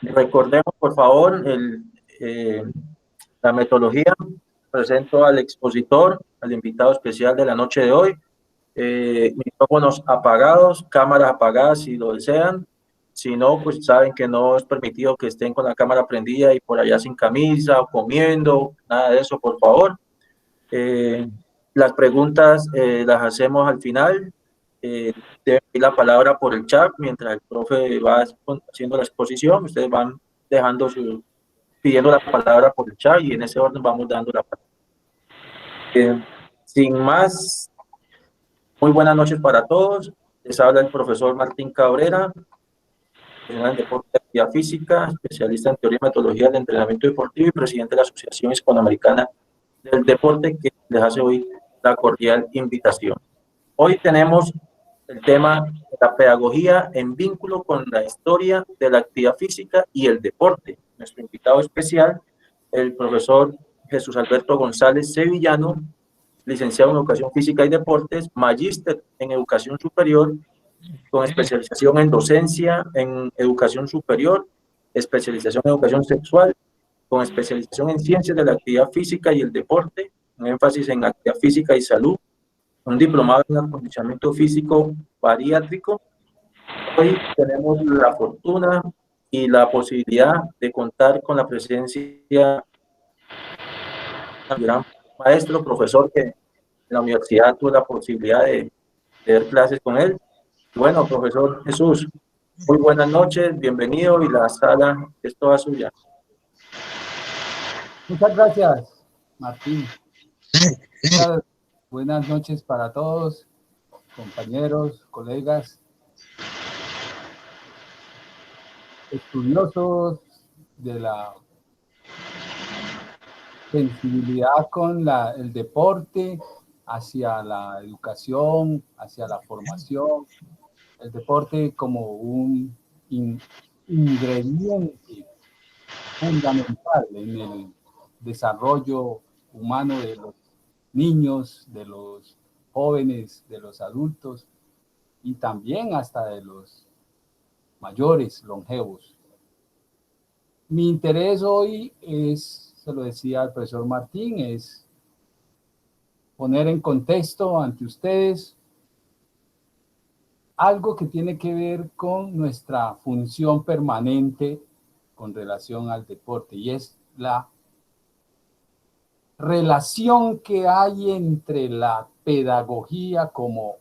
Recordemos, por favor, la metodología. Presento al expositor, al invitado especial de la noche de hoy. Micrófonos apagados, cámaras apagadas si lo desean. Si no, pues saben que no es permitido que estén con la cámara prendida y por allá sin camisa o comiendo, nada de eso, por favor. Eh, las preguntas las hacemos al final. Deben pedir la palabra por el chat mientras el profe va haciendo la exposición. Ustedes van pidiendo la palabra por el chat y en ese orden vamos dando la palabra. Sin más, muy buenas noches para todos. Les habla el profesor Martín Cabrera, profesional en deporte y actividad física, especialista en teoría y metodología del entrenamiento deportivo y presidente de la Asociación Hispanoamericana del Deporte, que les hace hoy la cordial invitación. Hoy tenemos el tema de la pedagogía en vínculo con la historia de la actividad física y el deporte. Nuestro invitado especial, el profesor Jesús Alberto González Sevillano, licenciado en Educación Física y Deportes, magíster en Educación Superior, con especialización en docencia en Educación Superior, especialización en Educación Sexual, con especialización en Ciencias de la Actividad Física y el Deporte, un énfasis en actividad física y salud, un diplomado en acondicionamiento físico bariátrico. Hoy tenemos la fortuna y la posibilidad de contar con la presencia de un gran maestro, profesor, que en la universidad tuve la posibilidad de dar clases con él. Bueno, profesor Jesús, muy buenas noches, bienvenido y la sala es toda suya. Muchas gracias, Martín. Buenas noches para todos, compañeros, colegas, estudiosos de la sensibilidad con el deporte, hacia la educación, hacia la formación, el deporte como un ingrediente fundamental en el desarrollo humano de los niños, de los jóvenes, de los adultos y también hasta de los mayores, longevos. Mi interés hoy es, se lo decía al profesor Martín, es poner en contexto ante ustedes algo que tiene que ver con nuestra función permanente con relación al deporte, y es la relación que hay entre la pedagogía como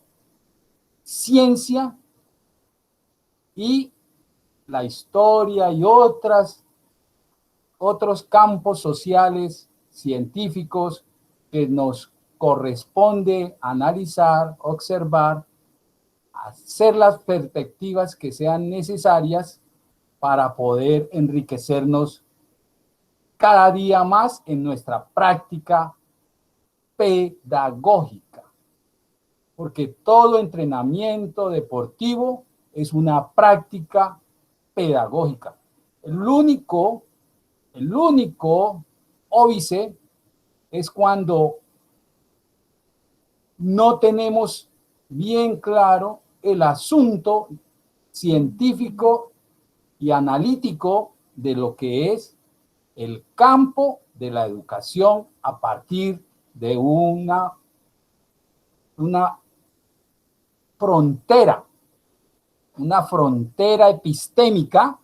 ciencia y la historia y otros campos sociales, científicos, que nos corresponde analizar, observar, hacer las perspectivas que sean necesarias para poder enriquecernos cada día más en nuestra práctica pedagógica. Porque todo entrenamiento deportivo es una práctica pedagógica. El único óbice es cuando no tenemos bien claro el asunto científico y analítico de lo que es el campo de la educación a partir de una frontera epistémica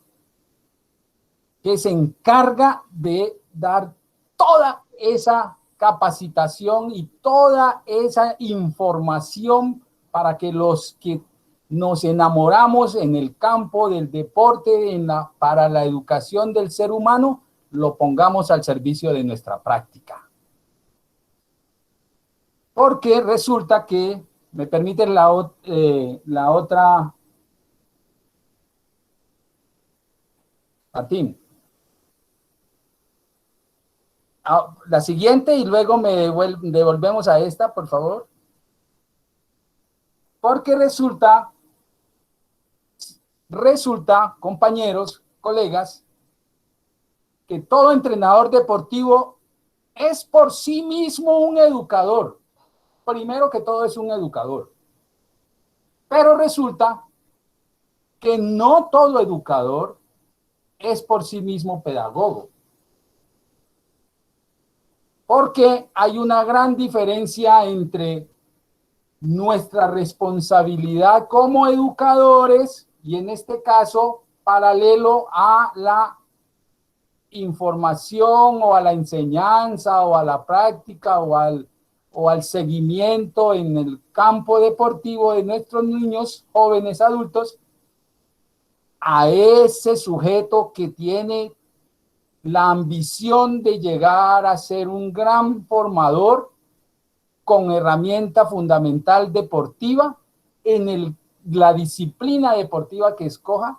que se encarga de dar toda esa capacitación y toda esa información para que los que nos enamoramos en el campo del deporte, para la educación del ser humano, lo pongamos al servicio de nuestra práctica. Porque resulta que, me permiten la otra, Martín. La siguiente y luego me devolvemos a esta, por favor. Porque resulta, compañeros, colegas, que todo entrenador deportivo es por sí mismo un educador. Primero que todo es un educador. Pero resulta que no todo educador es por sí mismo pedagogo. Porque hay una gran diferencia entre nuestra responsabilidad como educadores y en este caso paralelo a la información o a la enseñanza o a la práctica o al seguimiento en el campo deportivo de nuestros niños, jóvenes, adultos, a ese sujeto que tiene la ambición de llegar a ser un gran formador con herramienta fundamental deportiva en la disciplina deportiva que escoja,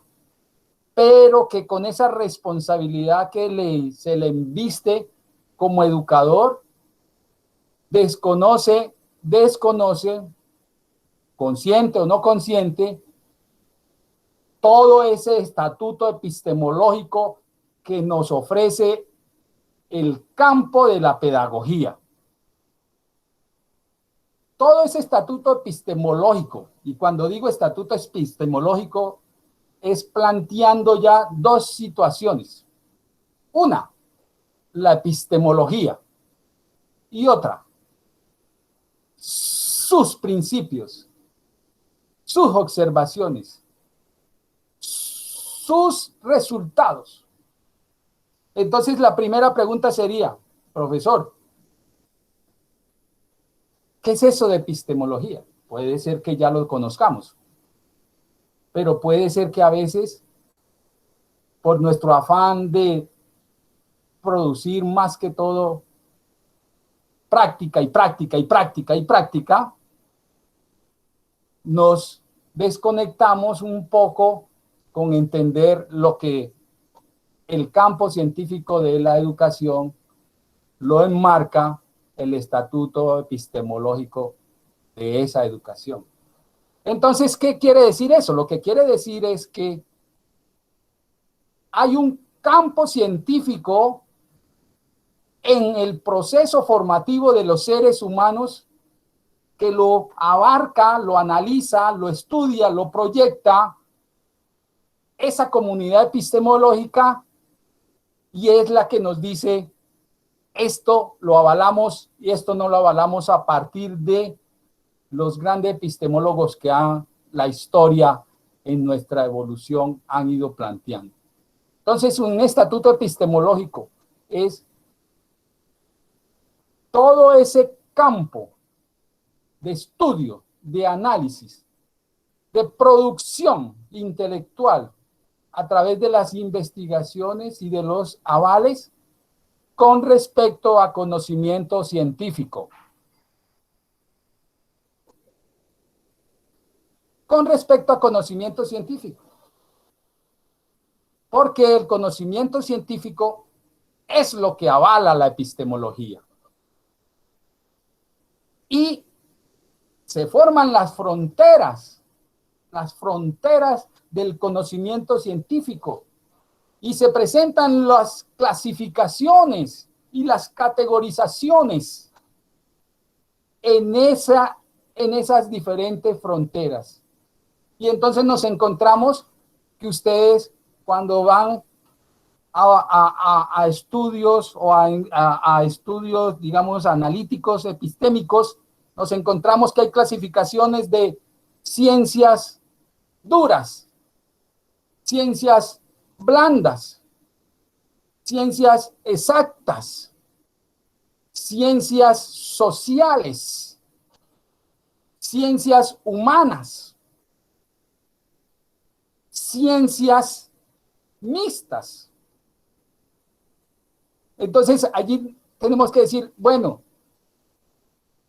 pero que con esa responsabilidad que se le embiste como educador, desconoce, consciente o no consciente, todo ese estatuto epistemológico que nos ofrece el campo de la pedagogía. Todo ese estatuto epistemológico, y cuando digo estatuto epistemológico, es planteando ya dos situaciones. Una, la epistemología, y otra, sus principios, sus observaciones, sus resultados. Entonces, la primera pregunta sería, profesor, ¿qué es eso de epistemología? Puede ser que ya lo conozcamos, pero puede ser que a veces, por nuestro afán de producir más que todo práctica y práctica y práctica y práctica, nos desconectamos un poco con entender lo que el campo científico de la educación lo enmarca el estatuto epistemológico de esa educación. Entonces, ¿qué quiere decir eso? Lo que quiere decir es que hay un campo científico en el proceso formativo de los seres humanos que lo abarca, lo analiza, lo estudia, lo proyecta esa comunidad epistemológica y es la que nos dice esto lo avalamos y esto no lo avalamos a partir de los grandes epistemólogos que la historia en nuestra evolución han ido planteando. Entonces, un estatuto epistemológico es todo ese campo de estudio, de análisis, de producción intelectual a través de las investigaciones y de los avales con respecto a conocimiento científico. Con respecto a conocimiento científico. Porque el conocimiento científico es lo que avala la epistemología. Y se forman las fronteras del conocimiento científico y se presentan las clasificaciones y las categorizaciones en esas diferentes fronteras. Y entonces nos encontramos que ustedes cuando van a estudios o a estudios, digamos, analíticos, epistémicos, nos encontramos que hay clasificaciones de ciencias duras, ciencias blandas, ciencias exactas, ciencias sociales, ciencias humanas, ciencias mixtas. Entonces, allí tenemos que decir, bueno,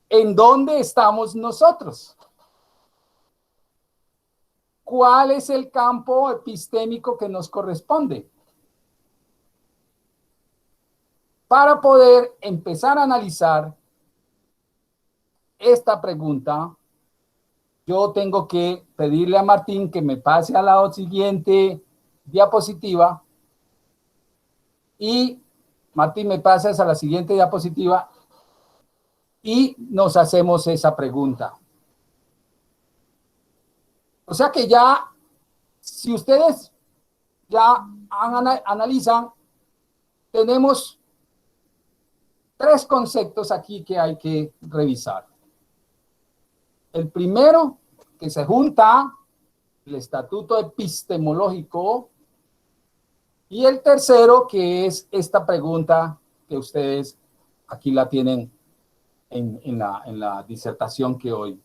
¿en dónde estamos nosotros? ¿Cuál es el campo epistémico que nos corresponde? Para poder empezar a analizar esta pregunta, yo tengo que pedirle a Martín que me pase a la siguiente diapositiva y Martín, me pasas a la siguiente diapositiva y nos hacemos esa pregunta. O sea que ya, si ustedes ya analizan, tenemos 3 conceptos aquí que hay que revisar. El primero, que se junta el estatuto epistemológico, y el tercero, que es esta pregunta que ustedes aquí la tienen en la disertación que hoy.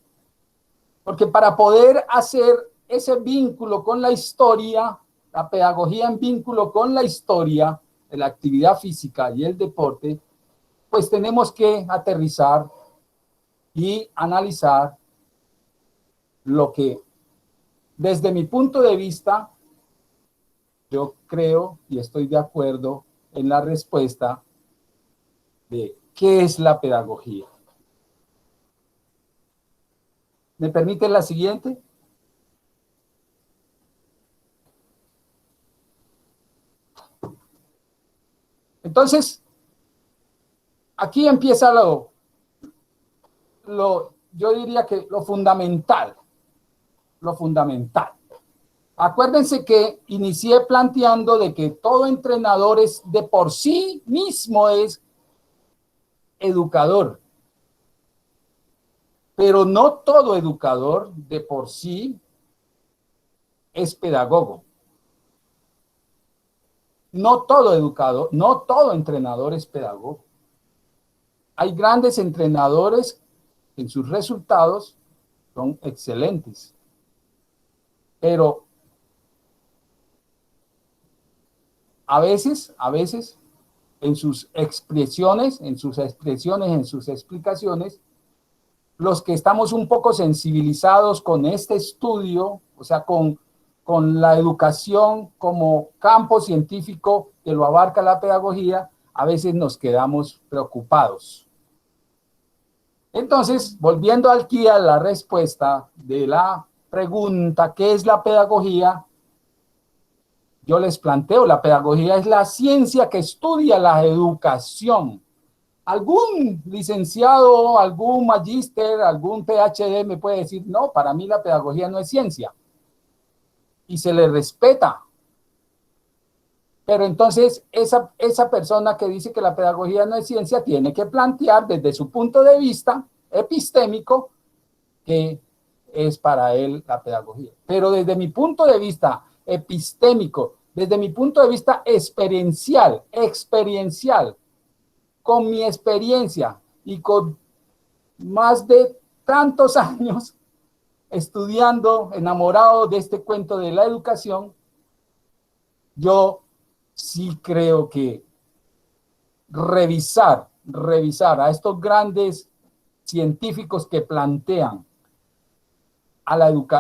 Porque para poder hacer ese vínculo con la historia, la pedagogía en vínculo con la historia de la actividad física y el deporte, pues tenemos que aterrizar y analizar lo que, desde mi punto de vista, yo creo y estoy de acuerdo en la respuesta de qué es la pedagogía. ¿Me permite la siguiente? Entonces, aquí empieza yo diría que lo fundamental. Lo fundamental. Acuérdense que inicié planteando de que todo entrenador es de por sí mismo es educador. Pero no todo educador de por sí es pedagogo. No todo educador, no todo entrenador es pedagogo. Hay grandes entrenadores en sus resultados son excelentes. Pero a veces, en sus expresiones, en sus explicaciones, los que estamos un poco sensibilizados con este estudio, o sea, con la educación como campo científico que lo abarca la pedagogía, a veces nos quedamos preocupados. Entonces, volviendo aquí a la respuesta de la pregunta, ¿qué es la pedagogía? Yo les planteo, la pedagogía es la ciencia que estudia la educación. Algún licenciado, algún magíster, algún PhD me puede decir, no, para mí la pedagogía no es ciencia. Y se le respeta. Pero entonces esa persona que dice que la pedagogía no es ciencia tiene que plantear desde su punto de vista epistémico qué es para él la pedagogía. Pero desde mi punto de vista epistémico, desde mi punto de vista experiencial, con mi experiencia y con más de tantos años estudiando, enamorado de este cuento de la educación, yo sí creo que revisar a estos grandes científicos que plantean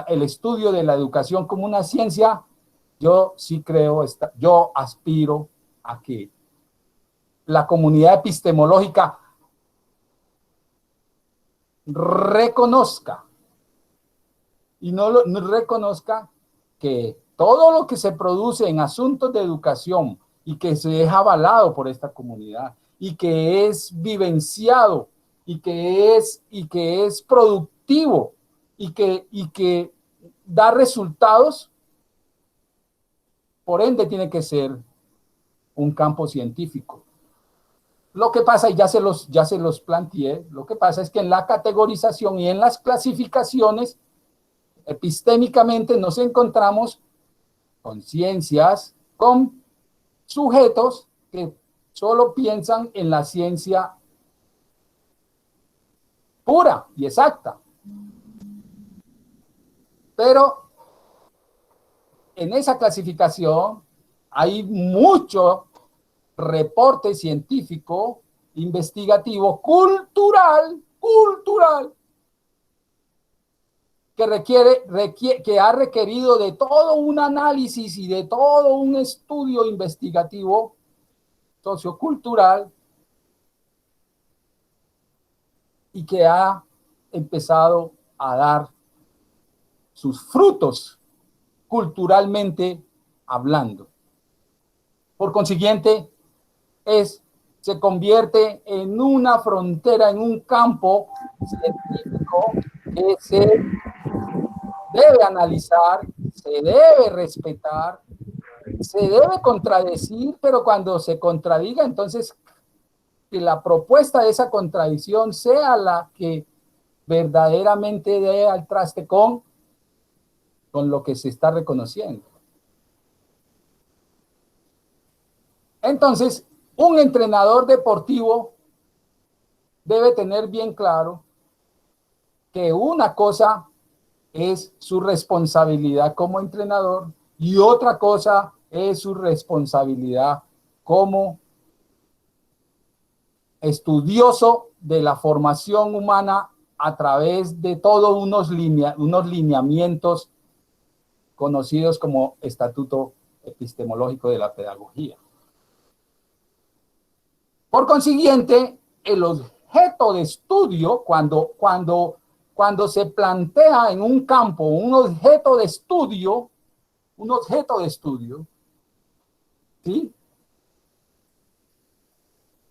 el estudio de la educación como una ciencia, yo sí creo, yo aspiro a que la comunidad epistemológica reconozca y no reconozca que todo lo que se produce en asuntos de educación y que se deja avalado por esta comunidad y que es vivenciado y que es productivo y que da resultados, por ende tiene que ser un campo científico. Lo que pasa, y ya se los planteé, lo que pasa es que en la categorización y en las clasificaciones, epistémicamente nos encontramos con ciencias, con sujetos que solo piensan en la ciencia pura y exacta. Pero en esa clasificación hay mucho reporte científico, investigativo, cultural, que ha requerido de todo un análisis y de todo un estudio investigativo sociocultural y que ha empezado a dar sus frutos culturalmente hablando. Por consiguiente, se convierte en una frontera, en un campo científico que se debe analizar, se debe respetar se debe contradecir, pero cuando se contradiga, entonces que la propuesta de esa contradicción sea la que verdaderamente dé al traste con lo que se está reconociendo. Entonces, un entrenador deportivo debe tener bien claro que una cosa es su responsabilidad como entrenador y otra cosa es su responsabilidad como estudioso de la formación humana a través de todos unos lineamientos conocidos como Estatuto Epistemológico de la Pedagogía. Por consiguiente, el objeto de estudio, cuando se plantea en un campo un objeto de estudio, ¿sí?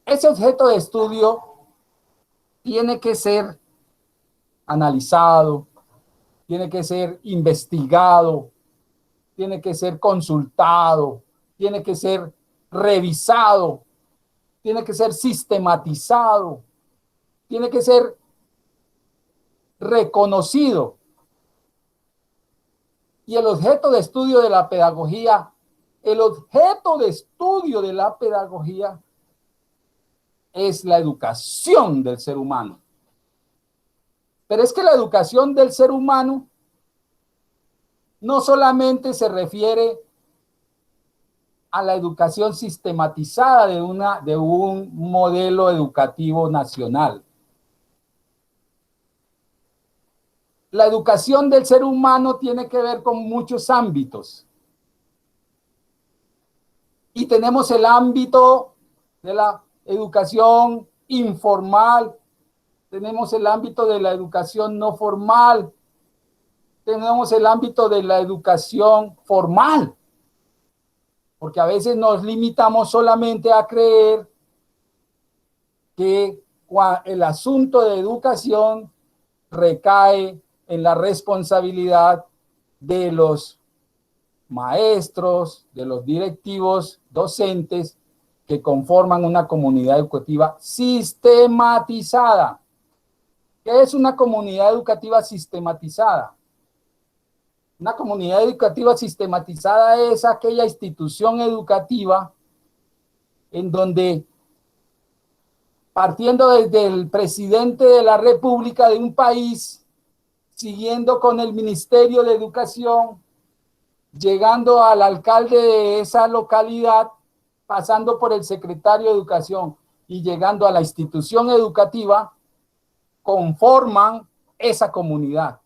Ese objeto de estudio tiene que ser analizado, tiene que ser investigado, tiene que ser consultado, tiene que ser revisado, tiene que ser sistematizado, tiene que ser reconocido. Y el objeto de estudio de la pedagogía, es la educación del ser humano. Pero es que la educación del ser humano no solamente se refiere a la educación sistematizada de un modelo educativo nacional. La educación del ser humano tiene que ver con muchos ámbitos. Y tenemos el ámbito de la educación informal, tenemos el ámbito de la educación no formal, tenemos el ámbito de la educación formal, porque a veces nos limitamos solamente a creer que el asunto de educación recae en la responsabilidad de los maestros, de los directivos, docentes que conforman una comunidad educativa sistematizada. ¿Qué es una comunidad educativa sistematizada? Una comunidad educativa sistematizada es aquella institución educativa en donde, partiendo desde el presidente de la República de un país, siguiendo con el Ministerio de Educación, llegando al alcalde de esa localidad, pasando por el secretario de Educación y llegando a la institución educativa, conforman esa comunidad.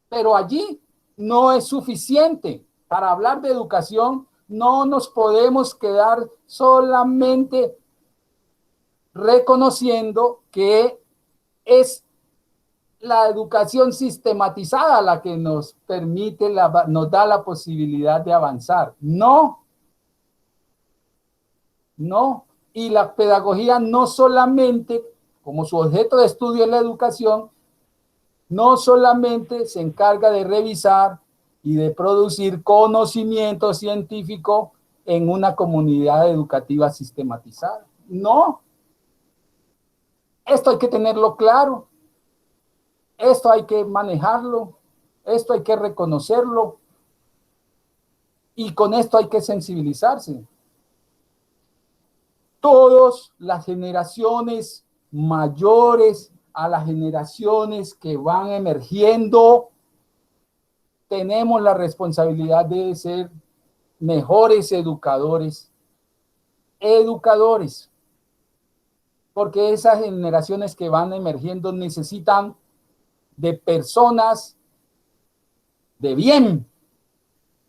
Pero allí no es suficiente. Para hablar de educación, no nos podemos quedar solamente reconociendo que es la educación sistematizada la que nos permite, nos da la posibilidad de avanzar. No. Y la pedagogía no solamente, como su objeto de estudio es la educación, no solamente se encarga de revisar y de producir conocimiento científico en una comunidad educativa sistematizada. No. Esto hay que tenerlo claro. Esto hay que manejarlo, esto hay que reconocerlo y con esto hay que sensibilizarse. Todas las generaciones mayores a las generaciones que van emergiendo, tenemos la responsabilidad de ser mejores educadores, porque esas generaciones que van emergiendo necesitan de personas de bien,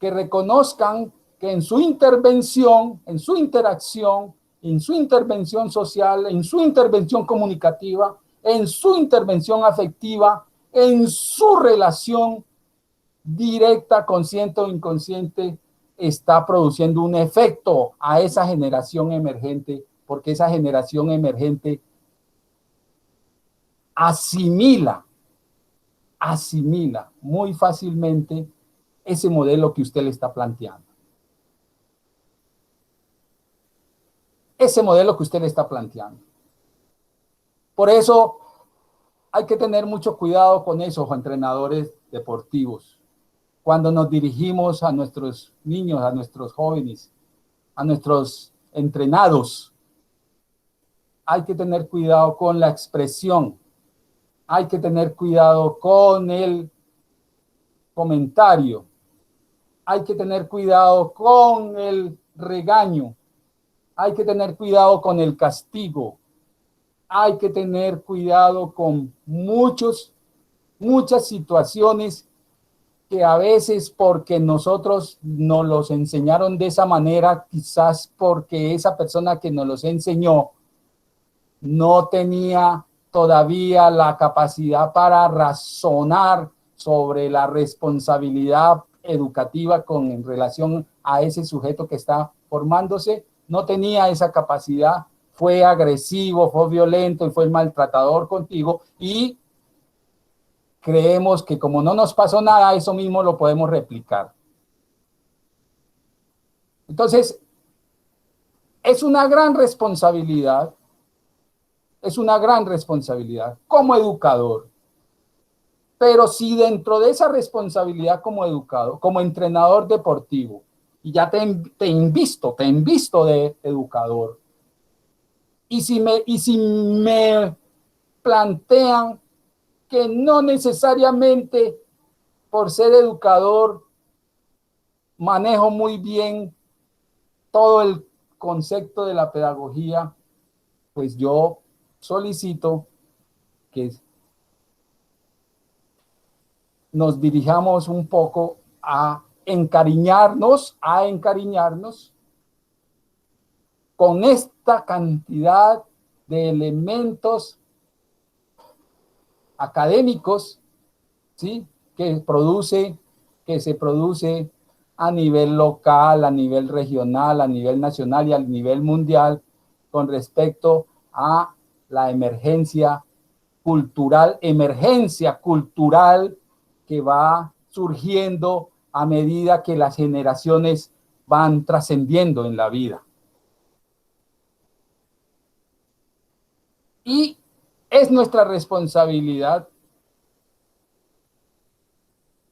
que reconozcan que en su intervención, en su interacción, en su intervención social, en su intervención comunicativa, en su intervención afectiva, en su relación directa, consciente o inconsciente, está produciendo un efecto a esa generación emergente, porque esa generación emergente asimila muy fácilmente ese modelo que usted le está planteando. Ese modelo que usted le está planteando. Por eso hay que tener mucho cuidado con esos entrenadores deportivos. Cuando nos dirigimos a nuestros niños, a nuestros jóvenes, a nuestros entrenados, hay que tener cuidado con la expresión, hay que tener cuidado con el comentario, hay que tener cuidado con el regaño, hay que tener cuidado con el castigo, hay que tener cuidado con muchas situaciones que a veces porque nosotros nos los enseñaron de esa manera, quizás porque esa persona que nos los enseñó no tenía todavía la capacidad para razonar sobre la responsabilidad educativa en relación a ese sujeto que está formándose, no tenía esa capacidad, fue agresivo, fue violento y fue maltratador contigo y creemos que como no nos pasó nada, eso mismo lo podemos replicar. Entonces, es una gran responsabilidad como educador. Pero si dentro de esa responsabilidad como educador, como entrenador deportivo, y ya te invisto de educador, y si me plantean que no necesariamente por ser educador manejo muy bien todo el concepto de la pedagogía, pues yo solicito que nos dirijamos un poco a encariñarnos con esta cantidad de elementos académicos, ¿sí? que se produce a nivel local, a nivel regional, a nivel nacional y a nivel mundial con respecto a la emergencia cultural que va surgiendo a medida que las generaciones van trascendiendo en la vida. Y es nuestra responsabilidad,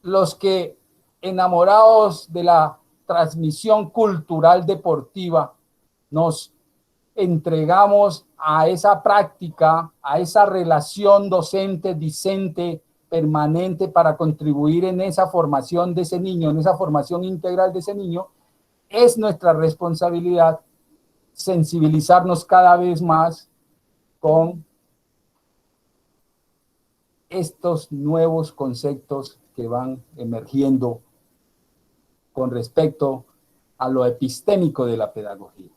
los que enamorados de la transmisión cultural deportiva nos entregamos a esa práctica, a esa relación docente-discente permanente para contribuir en esa formación de ese niño, en esa formación integral de ese niño, es nuestra responsabilidad sensibilizarnos cada vez más con estos nuevos conceptos que van emergiendo con respecto a lo epistémico de la pedagogía.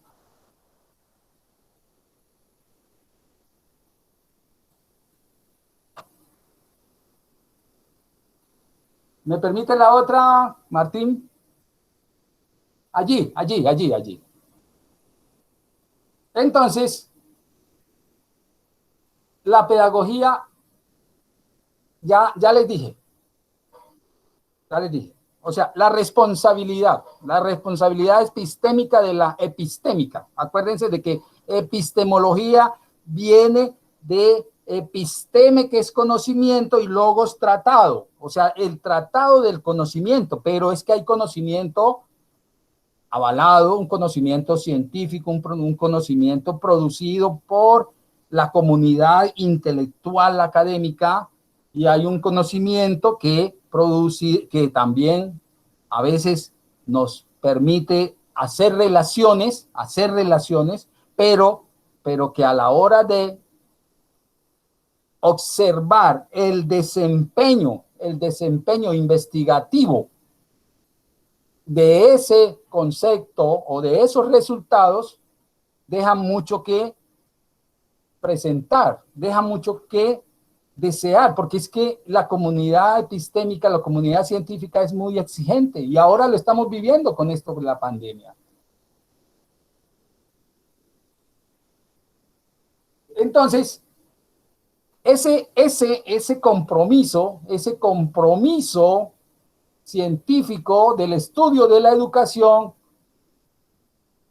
¿Me permite la otra, Martín? Allí. Entonces, la pedagogía, ya les dije. O sea, la responsabilidad epistémica de la epistémica. Acuérdense de que epistemología viene de episteme, que es conocimiento, y logos, tratado. O sea, el tratado del conocimiento, pero es que hay conocimiento avalado, un conocimiento científico, un conocimiento producido por la comunidad intelectual académica, y hay un conocimiento que también a veces nos permite hacer relaciones, pero que a la hora de observar el desempeño investigativo de ese concepto o de esos resultados, deja mucho que presentar, deja mucho que desear, porque es que la comunidad epistémica, la comunidad científica es muy exigente, y ahora lo estamos viviendo con esto de la pandemia. Entonces, ese compromiso científico del estudio de la educación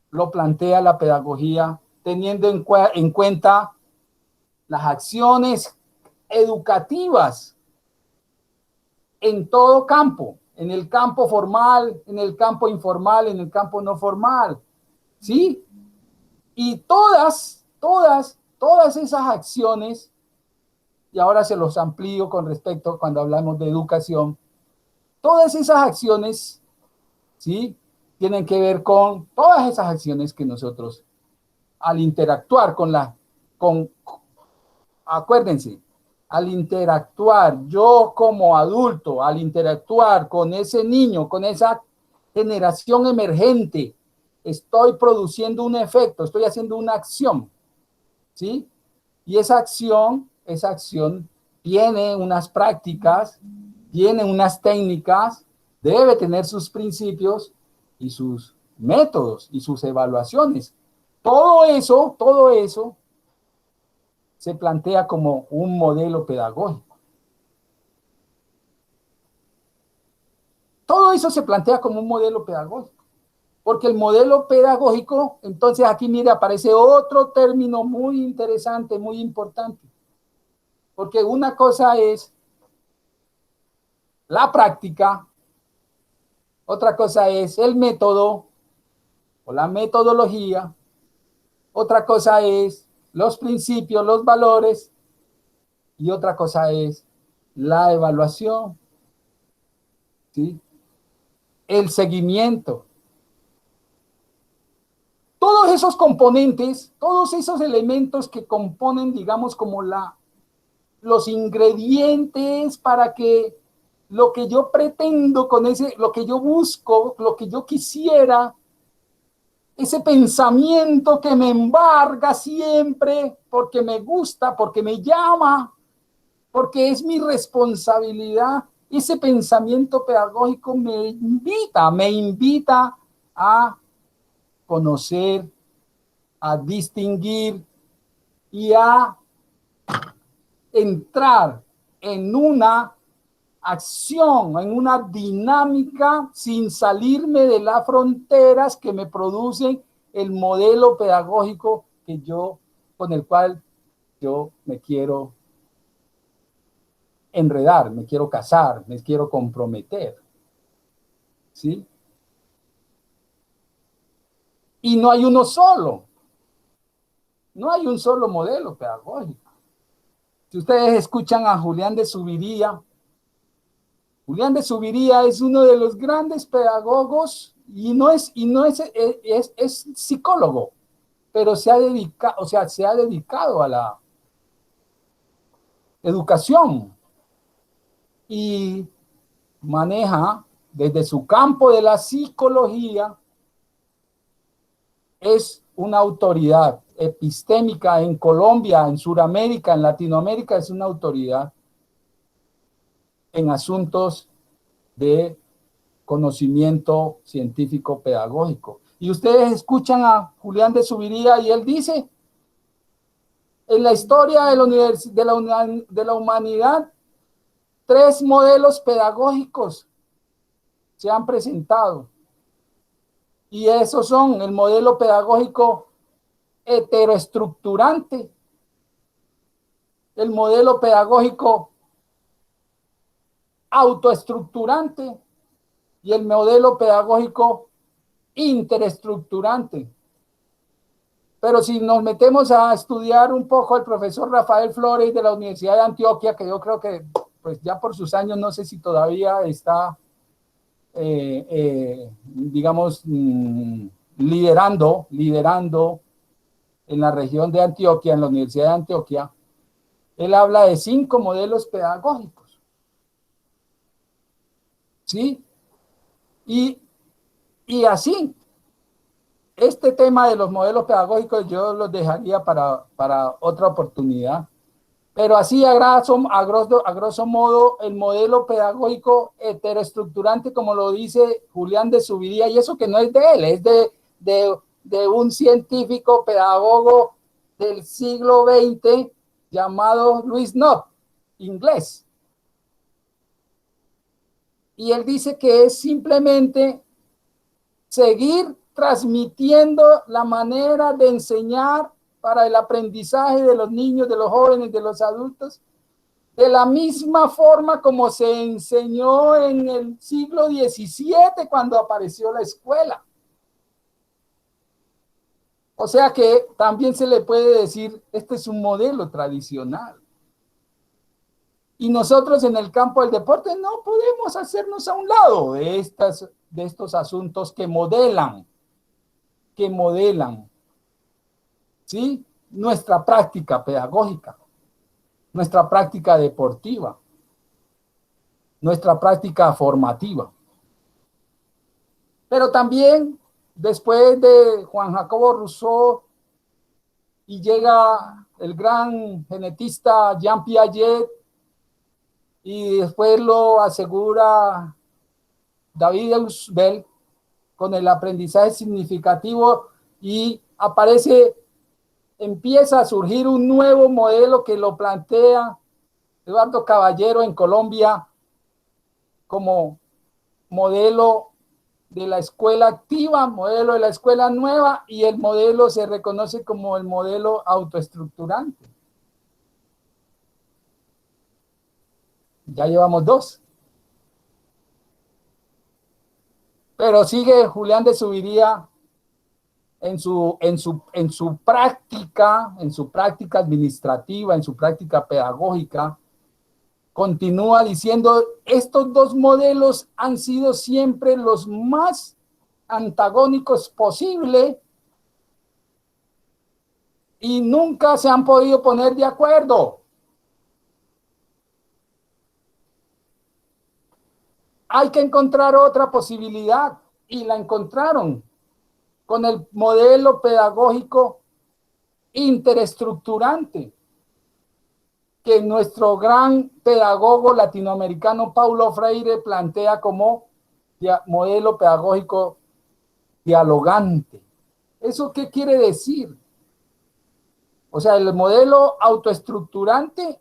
lo plantea la pedagogía teniendo en cuenta las acciones educativas en todo campo, en el campo formal, en el campo informal, en el campo no formal, ¿sí? Y todas esas acciones, y ahora se los amplío con respecto cuando hablamos de educación, todas esas acciones, ¿sí? Tienen que ver con todas esas acciones que nosotros, al interactuar acuérdense, al interactuar yo como adulto, al interactuar con ese niño, con esa generación emergente, estoy produciendo un efecto, estoy haciendo una acción, ¿sí? Y esa acción tiene unas prácticas, tiene unas técnicas, debe tener sus principios y sus métodos y sus evaluaciones. Todo eso se plantea como un modelo pedagógico. Todo eso se plantea como un modelo pedagógico. Porque el modelo pedagógico, entonces aquí mire, aparece otro término muy interesante, muy importante. Porque una cosa es la práctica, otra cosa es el método o la metodología, otra cosa es los principios, los valores, y otra cosa es la evaluación, ¿sí? El seguimiento. Todos esos componentes, todos esos elementos que componen, digamos, como los ingredientes para que lo que yo pretendo con lo que yo busco, lo que yo quisiera, ese pensamiento que me embarga siempre porque me gusta, porque me llama, porque es mi responsabilidad, ese pensamiento pedagógico me invita a conocer, a distinguir y a entrar en una acción, en una dinámica sin salirme de las fronteras que me producen el modelo pedagógico con el cual yo me quiero enredar, me quiero casar, me quiero comprometer, ¿sí? Y no hay uno solo, no hay un solo modelo pedagógico. Si ustedes escuchan a Julián de Zuviría es uno de los grandes pedagogos y es psicólogo, pero se ha dedicado a la educación y maneja desde su campo de la psicología, es una autoridad epistémica en Colombia, en Sudamérica, en Latinoamérica, es una autoridad en asuntos de conocimiento científico pedagógico. Y ustedes escuchan a Julián de Zuviría y él dice, en la historia de la humanidad, 3 modelos pedagógicos se han presentado. Y esos son el modelo pedagógico heteroestructurante, el modelo pedagógico autoestructurante y el modelo pedagógico interestructurante. Pero si nos metemos a estudiar un poco al profesor Rafael Flores de la Universidad de Antioquia, que yo creo que pues ya por sus años no sé si todavía está, digamos, liderando en la región de Antioquia, en la Universidad de Antioquia, él habla de 5 modelos pedagógicos. ¿Sí? Y así, este tema de los modelos pedagógicos yo los dejaría para otra oportunidad. Pero así, a grosso modo, el modelo pedagógico heteroestructurante, como lo dice Julián de Zuviría, y eso que no es de él, es de un científico pedagogo del siglo XX llamado Louis Knott, inglés. Y él dice que es simplemente seguir transmitiendo la manera de enseñar para el aprendizaje de los niños, de los jóvenes, de los adultos, de la misma forma como se enseñó en el siglo XVII cuando apareció la escuela. O sea que también se le puede decir, este es un modelo tradicional. Y nosotros en el campo del deporte no podemos hacernos a un lado de estos asuntos que modelan, ¿sí? Nuestra práctica pedagógica, nuestra práctica deportiva, nuestra práctica formativa. Pero también después de Juan Jacobo Rousseau y llega el gran genetista Jean Piaget y después lo asegura David Eusbel con el aprendizaje significativo y empieza a surgir un nuevo modelo que lo plantea Eduardo Caballero en Colombia como modelo de la escuela activa, modelo de la escuela nueva, y el modelo se reconoce como el modelo autoestructurante. Ya llevamos 2. Pero sigue Julián de Zuviría en su práctica administrativa, en su práctica pedagógica, continúa diciendo, estos 2 modelos han sido siempre los más antagónicos posible y nunca se han podido poner de acuerdo. Hay que encontrar otra posibilidad y la encontraron con el modelo pedagógico interestructurante que nuestro gran pedagogo latinoamericano Paulo Freire plantea como modelo pedagógico dialogante. ¿Eso qué quiere decir? O sea, el modelo autoestructurante,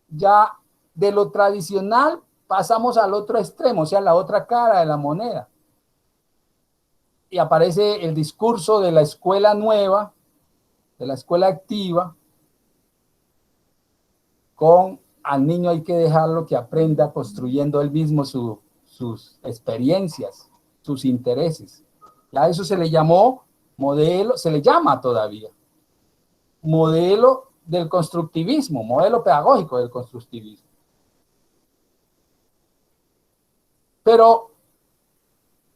ya de lo tradicional pasamos al otro extremo, o sea, la otra cara de la moneda. Y aparece el discurso de la escuela nueva, de la escuela activa, con al niño hay que dejarlo que aprenda construyendo él mismo sus experiencias, sus intereses. Ya eso se le llamó modelo, se le llama todavía modelo del constructivismo, modelo pedagógico del constructivismo. Pero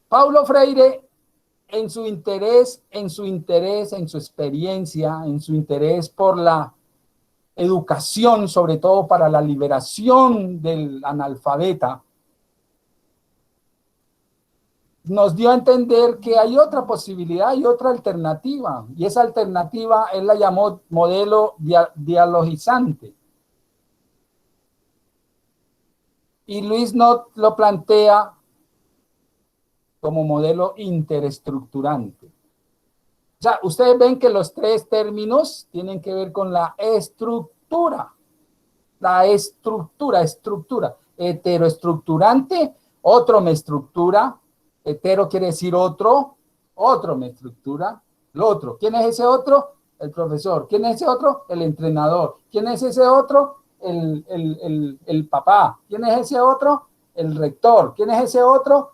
Paulo Freire, en su experiencia, en su interés por la educación, sobre todo para la liberación del analfabeta, nos dio a entender que hay otra posibilidad y otra alternativa, y esa alternativa él la llamó modelo dialogizante. Y Luis Nott lo plantea como modelo interestructurante. O sea, ustedes ven que los 3 términos tienen que ver con la estructura. La estructura. Heteroestructurante, otro me estructura. Hetero quiere decir otro me estructura. Lo otro. ¿Quién es ese otro? El profesor. ¿Quién es ese otro? El entrenador. ¿Quién es ese otro? El papá. ¿Quién es ese otro? El rector. ¿Quién es ese otro?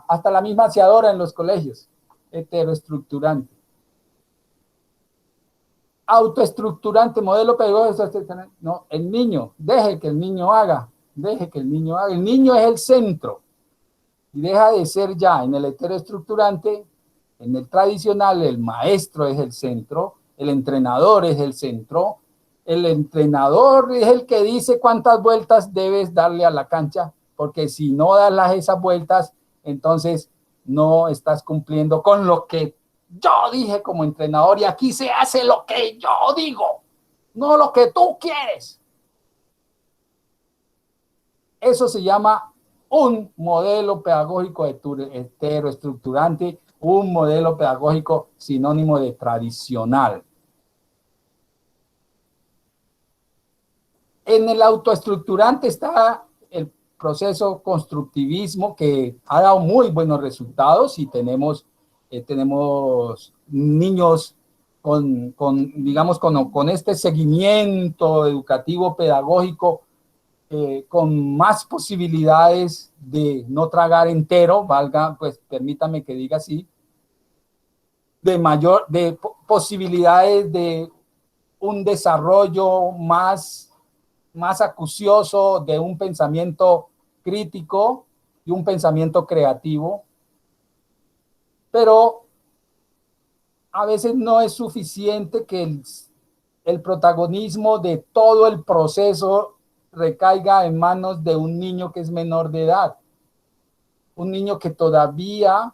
Hasta la misma aseadora en los colegios. Heteroestructurante. Autoestructurante, modelo pedagógico. No, el niño, deje que el niño haga. El niño es el centro. Y deja de ser ya en el heteroestructurante, en el tradicional, el maestro es el centro, el entrenador es el centro, el entrenador es el que dice cuántas vueltas debes darle a la cancha, porque si no das esas vueltas, entonces no estás cumpliendo con lo que yo dije como entrenador, y aquí se hace lo que yo digo, no lo que tú quieres. Eso se llama un modelo pedagógico heteroestructurante, un modelo pedagógico sinónimo de tradicional. En el autoestructurante está el proceso constructivismo que ha dado muy buenos resultados y tenemos niños digamos, con este seguimiento educativo pedagógico con más posibilidades de no tragar entero, valga, pues permítame que diga así, de posibilidades de un desarrollo más acucioso, de un pensamiento crítico y un pensamiento creativo, pero a veces no es suficiente que el protagonismo de todo el proceso recaiga en manos de un niño que es menor de edad, un niño que todavía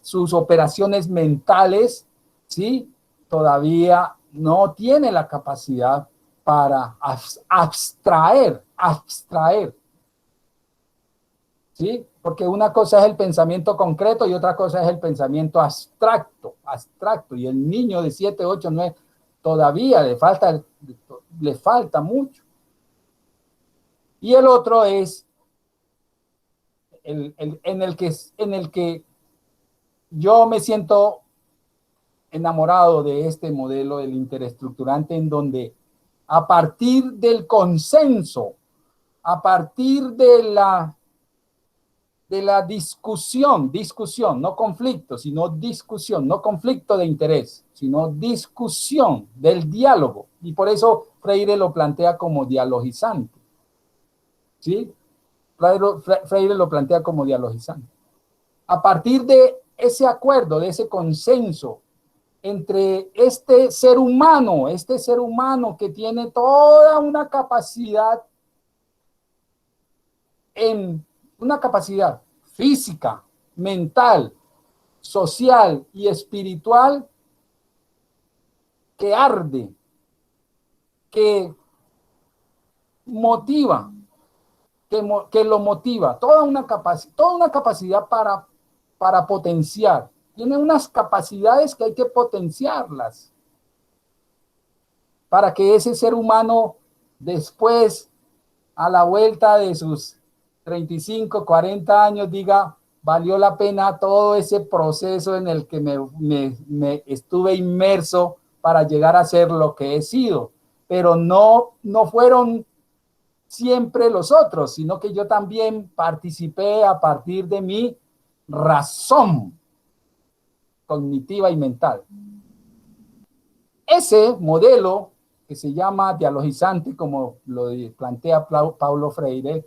sus operaciones mentales, ¿sí? Todavía no tiene la capacidad para abstraer, ¿sí? Porque una cosa es el pensamiento concreto y otra cosa es el pensamiento abstracto, y el niño de 7, 8, 9 todavía le falta mucho. Y el otro es en el que yo me siento enamorado de este modelo del interestructurante, en donde a partir del consenso, a partir de la discusión, no conflicto, sino discusión, no conflicto de interés, sino discusión del diálogo. Y por eso Freire lo plantea como dialogizante, ¿sí? Freire lo plantea como dialogizante. A partir de ese acuerdo, de ese consenso entre este ser humano que tiene toda una capacidad física, mental, social y espiritual que arde, que motiva, que lo motiva, toda una capacidad para potenciar. Tiene unas capacidades que hay que potenciarlas para que ese ser humano después, a la vuelta de sus 35, 40 años, diga, valió la pena todo ese proceso en el que me estuve inmerso para llegar a ser lo que he sido. Pero no fueron siempre los otros, sino que yo también participé a partir de mi razón cognitiva y mental. Ese modelo que se llama dialogizante, como lo plantea Paulo Freire,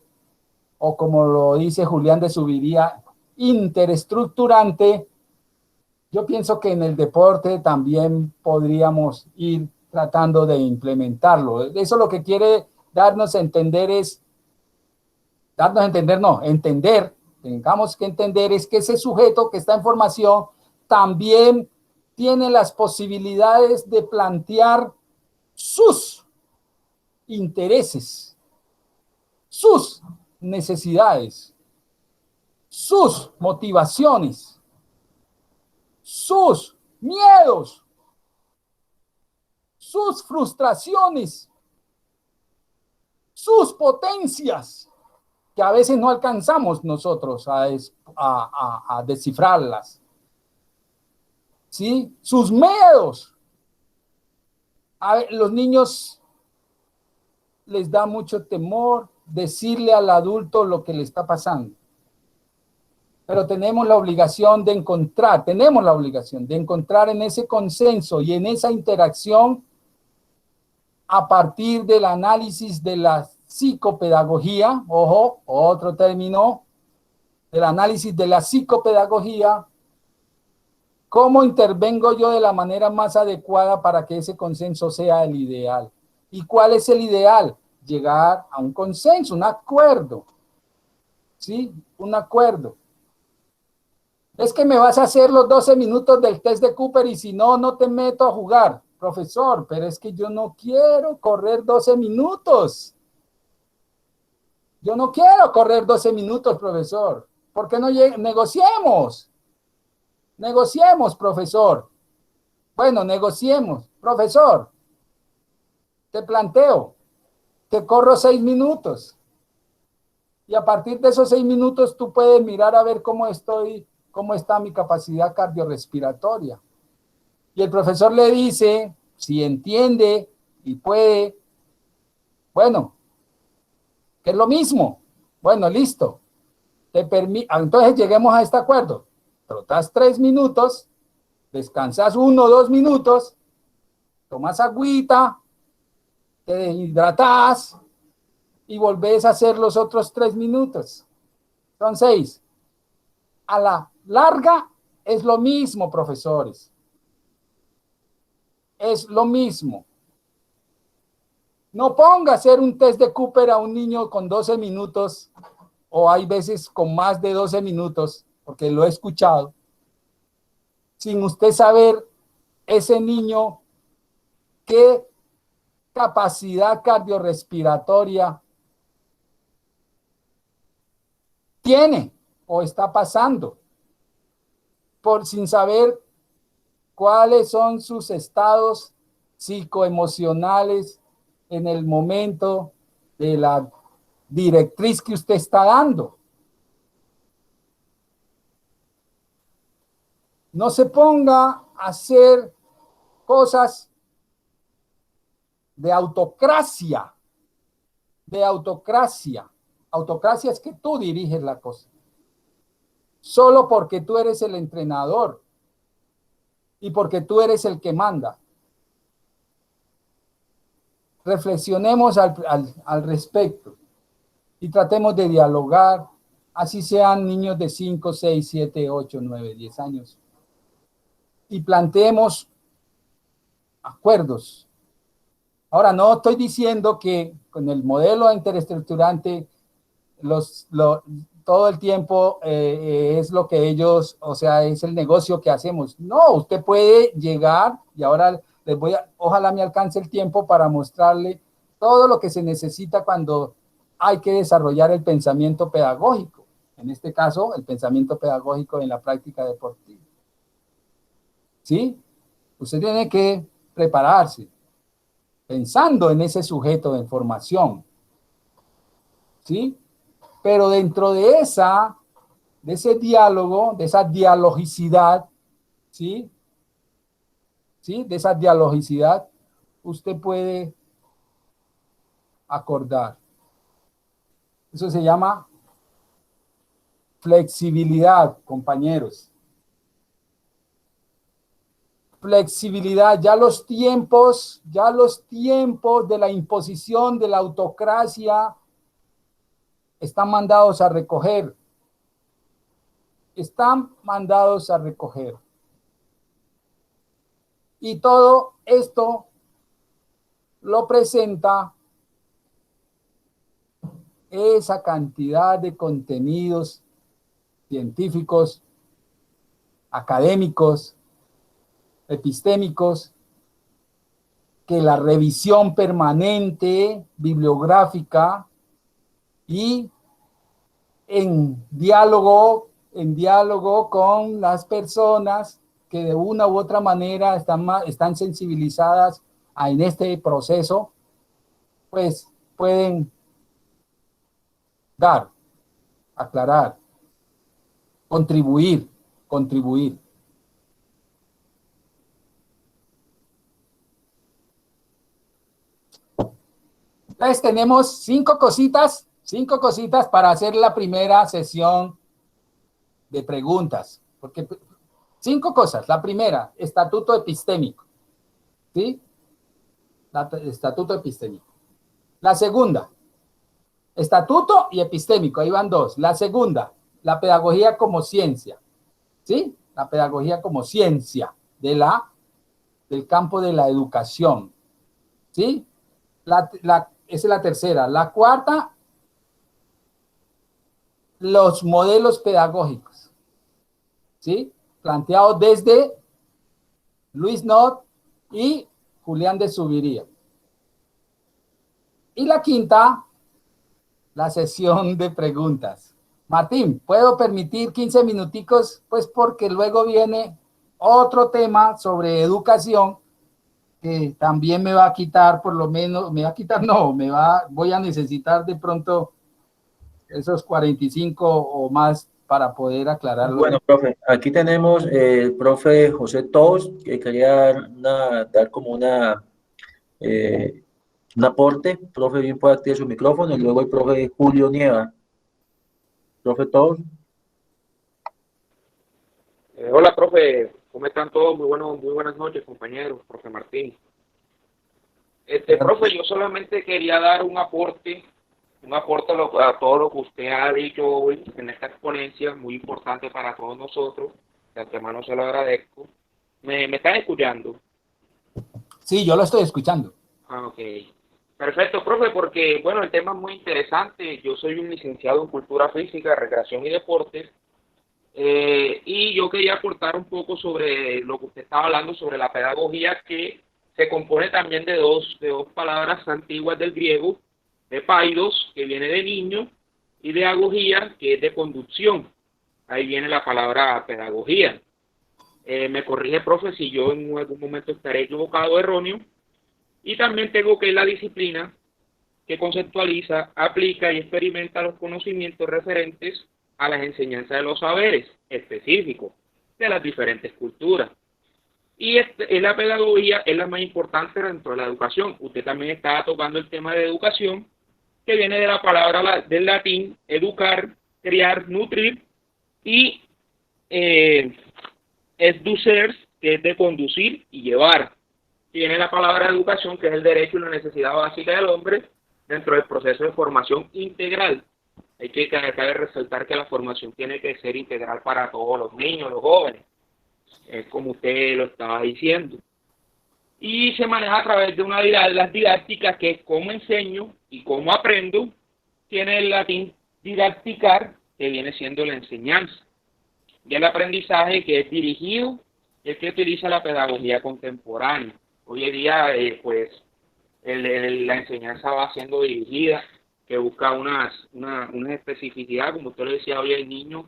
o como lo dice Julián de Zuviría, interestructurante, yo pienso que en el deporte también podríamos ir tratando de implementarlo. Eso lo que quiere darnos a entender es, entender, tengamos que entender es que ese sujeto que está en formación también tiene las posibilidades de plantear sus intereses, sus necesidades, sus motivaciones, sus miedos, sus frustraciones, sus potencias, que a veces no alcanzamos nosotros a descifrarlas, ¿sí? Sus miedos. Los niños les da mucho temor decirle al adulto lo que le está pasando. Pero tenemos la obligación de encontrar en ese consenso y en esa interacción a partir del análisis de la psicopedagogía, ojo, otro término, del análisis de la psicopedagogía, cómo intervengo yo de la manera más adecuada para que ese consenso sea el ideal. ¿Y cuál es el ideal? Llegar a un consenso, un acuerdo, ¿sí? Un acuerdo. Es que me vas a hacer los 12 minutos del test de Cooper y si no, no te meto a jugar. Profesor, pero es que yo no quiero correr 12 minutos. Yo no quiero correr 12 minutos, profesor. ¿Por qué no negociemos? Negociemos, profesor. Bueno, negociemos. Profesor, te planteo que corro 6 minutos. Y a partir de esos 6 minutos tú puedes mirar a ver cómo está mi capacidad cardiorrespiratoria. Y el profesor le dice, si entiende y puede, bueno, que es lo mismo. Bueno, listo. Entonces lleguemos a este acuerdo. Trotas 3 minutos, descansas 1 o 2 minutos, tomas agüita, te hidratas y volvés a hacer los otros 3 minutos. Son 6. A la larga es lo mismo, profesores. Es lo mismo. No ponga a hacer un test de Cooper a un niño con 12 minutos o hay veces con más de 12 minutos, porque lo he escuchado, sin usted saber ese niño qué capacidad cardiorrespiratoria tiene o está pasando, sin saber cuáles son sus estados psicoemocionales en el momento de la directriz que usted está dando. No se ponga a hacer cosas de autocracia. Autocracia es que tú diriges la cosa. Solo porque tú eres el entrenador y porque tú eres el que manda. Reflexionemos al respecto y tratemos de dialogar, así sean niños de 5, 6, 7, 8, 9, 10 años. Y planteemos acuerdos. Ahora, no estoy diciendo que con el modelo interestructurante todo el tiempo es lo que ellos, o sea, es el negocio que hacemos. No, usted puede llegar, y ahora ojalá me alcance el tiempo para mostrarle todo lo que se necesita cuando hay que desarrollar el pensamiento pedagógico. En este caso, el pensamiento pedagógico en la práctica deportiva. ¿Sí? Usted tiene que prepararse pensando en ese sujeto en formación. ¿Sí? Pero dentro de ese diálogo, de esa dialogicidad, ¿sí? ¿Sí? De esa dialogicidad, usted puede acordar. Eso se llama flexibilidad, compañeros. Flexibilidad, ya los tiempos de la imposición de la autocracia están mandados a recoger. Están mandados a recoger. Y todo esto lo presenta esa cantidad de contenidos científicos, académicos, epistémicos, que la revisión permanente, bibliográfica y en diálogo con las personas que de una u otra manera están sensibilizadas en este proceso, pues pueden dar, aclarar, contribuir. Entonces tenemos 5 cositas para hacer la primera sesión de preguntas. Porque 5 cosas. La primera, estatuto epistémico. ¿Sí? Estatuto epistémico. La segunda, estatuto y epistémico. Ahí van 2. La segunda, la pedagogía como ciencia. ¿Sí? La pedagogía como ciencia del campo de la educación. ¿Sí? Esa es la tercera. La cuarta, los modelos pedagógicos, ¿sí? Planteados desde Luis Nott y Julián de Zuviría. Y la quinta, la sesión de preguntas. Martín, ¿puedo permitir 15 minuticos? Pues porque luego viene otro tema sobre educación que también me va a quitar, por lo menos, voy a necesitar de pronto esos 45 o más para poder aclararlo. Bueno, profe, aquí tenemos el profe José Tous, que quería dar como un aporte. Profe, bien puede activar su micrófono, y luego el profe Julio Nieva. Profe Tous. Hola, profe, ¿cómo están todos? Muy buenas noches, compañeros, profe Martín. Profe, yo solamente quería dar un aporte a todo lo que usted ha dicho hoy en esta exponencia, muy importante para todos nosotros. De antemano se lo agradezco. ¿Me están escuchando? Sí, yo lo estoy escuchando. Ah, ok. Perfecto, profe, porque, bueno, el tema es muy interesante. Yo soy un licenciado en Cultura Física, Recreación y Deportes. Y yo quería aportar un poco sobre lo que usted estaba hablando sobre la pedagogía, que se compone también de dos palabras antiguas del griego, de paidos, que viene de niño, y de agogía, que es de conducción. Ahí viene la palabra pedagogía. Me corrige, profe, si yo en algún momento estaré equivocado o erróneo. Y también tengo que la disciplina que conceptualiza, aplica y experimenta los conocimientos referentes a las enseñanzas de los saberes específicos de las diferentes culturas. Y la pedagogía es la más importante dentro de la educación. Usted también estaba tocando el tema de educación, que viene de la palabra del latín, educar, criar, nutrir, y educer, que es de conducir y llevar. Tiene la palabra educación, que es el derecho y la necesidad básica del hombre dentro del proceso de formación integral. Hay que cabe resaltar que la formación tiene que ser integral para todos los niños, los jóvenes, es como usted lo estaba diciendo. Y se maneja a través de las didácticas, que es cómo enseño y cómo aprendo. Tiene el latín didacticar, que viene siendo la enseñanza. Y el aprendizaje, que es dirigido, es que utiliza la pedagogía contemporánea. Hoy en día, pues, la enseñanza va siendo dirigida, que busca una especificidad, como usted lo decía, hoy el niño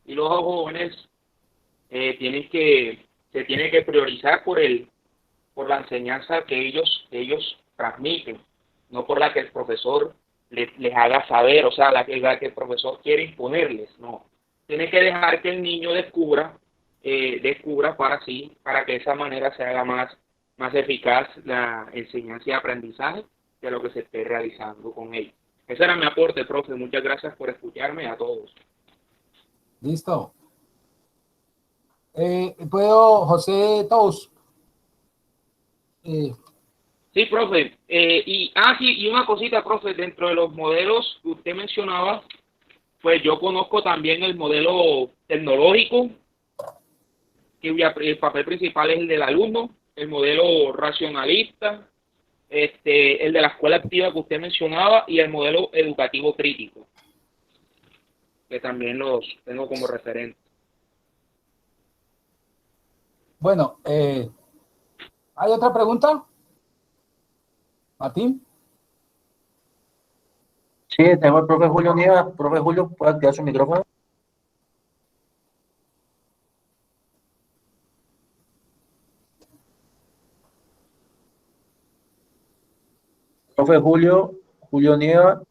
y los jóvenes se tiene que priorizar por la enseñanza que ellos transmiten, no por la que el profesor les haga saber, o sea, la que el profesor quiere imponerles, no. Tiene que dejar que el niño descubra para que de esa manera se haga más eficaz la enseñanza y aprendizaje de lo que se esté realizando con ellos. Ese era mi aporte, profe. Muchas gracias por escucharme a todos. Listo. ¿Puedo, José Tous? Sí, profe. Y una cosita, profe, dentro de los modelos que usted mencionaba, pues yo conozco también el modelo tecnológico, que el papel principal es el del alumno, el modelo racionalista, el de la escuela activa que usted mencionaba, y el modelo educativo crítico, que también los tengo como referente. Bueno, ¿hay otra pregunta? Martín. Sí, tenemos al profe Julio Nieva. Profe Julio, ¿puede activar su micrófono? Profe Julio Nieva.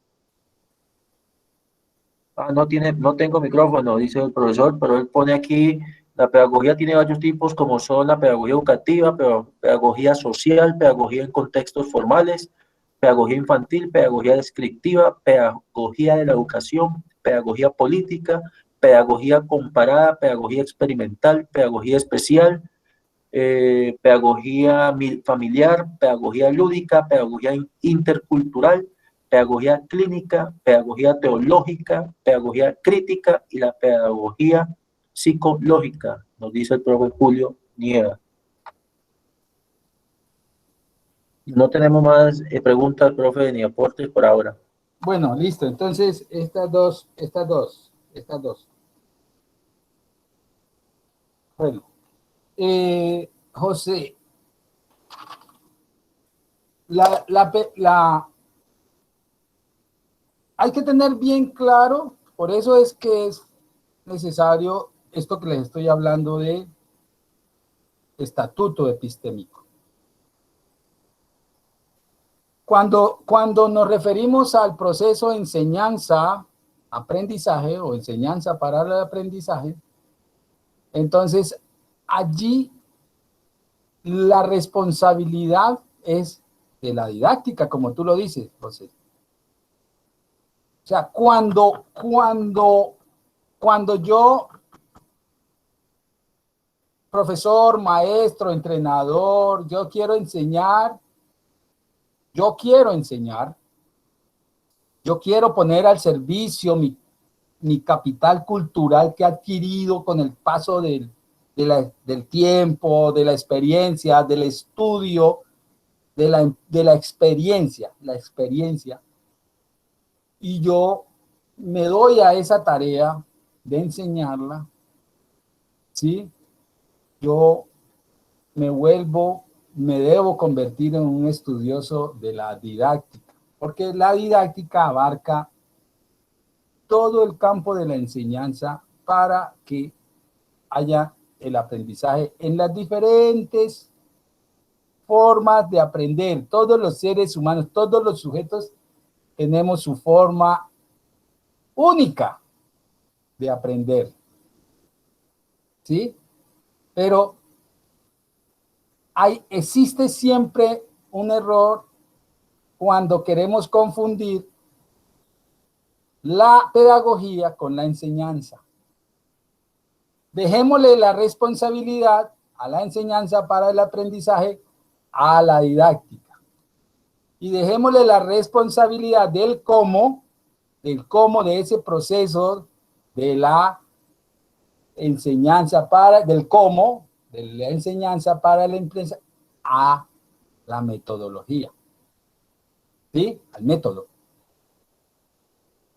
No tengo micrófono, dice el profesor, pero él pone aquí, la pedagogía tiene varios tipos, como son la pedagogía educativa, pedagogía social, pedagogía en contextos formales, pedagogía infantil, pedagogía descriptiva, pedagogía de la educación, pedagogía política, pedagogía comparada, pedagogía experimental, pedagogía especial, pedagogía familiar, pedagogía lúdica, pedagogía intercultural, pedagogía clínica, pedagogía teológica, pedagogía crítica y la pedagogía psicológica, nos dice el profe Julio Nieva. No tenemos más preguntas, profe, ni aportes por ahora. Bueno, listo. Entonces, estas dos. Bueno, José, hay que tener bien claro, por eso es que es necesario esto que les estoy hablando de estatuto epistémico. Cuando nos referimos al proceso de enseñanza aprendizaje o enseñanza para el aprendizaje, entonces allí la responsabilidad es de la didáctica, como tú lo dices, José. O sea, cuando yo, profesor, maestro, entrenador, yo quiero enseñar, yo quiero poner al servicio mi capital cultural que he adquirido con el paso del tiempo, de la experiencia, del estudio, de la experiencia, y yo me doy a esa tarea de enseñarla, ¿sí? Yo me debo convertir en un estudioso de la didáctica, porque la didáctica abarca todo el campo de la enseñanza para que haya el aprendizaje en las diferentes formas de aprender. Todos los seres humanos, todos los sujetos tenemos su forma única de aprender, ¿sí? Pero existe siempre un error cuando queremos confundir la pedagogía con la enseñanza. Dejémosle la responsabilidad a la enseñanza para el aprendizaje a la didáctica. Y dejémosle la responsabilidad del cómo de ese proceso de la enseñanza de la enseñanza para la empresa a la metodología, ¿sí? Al método.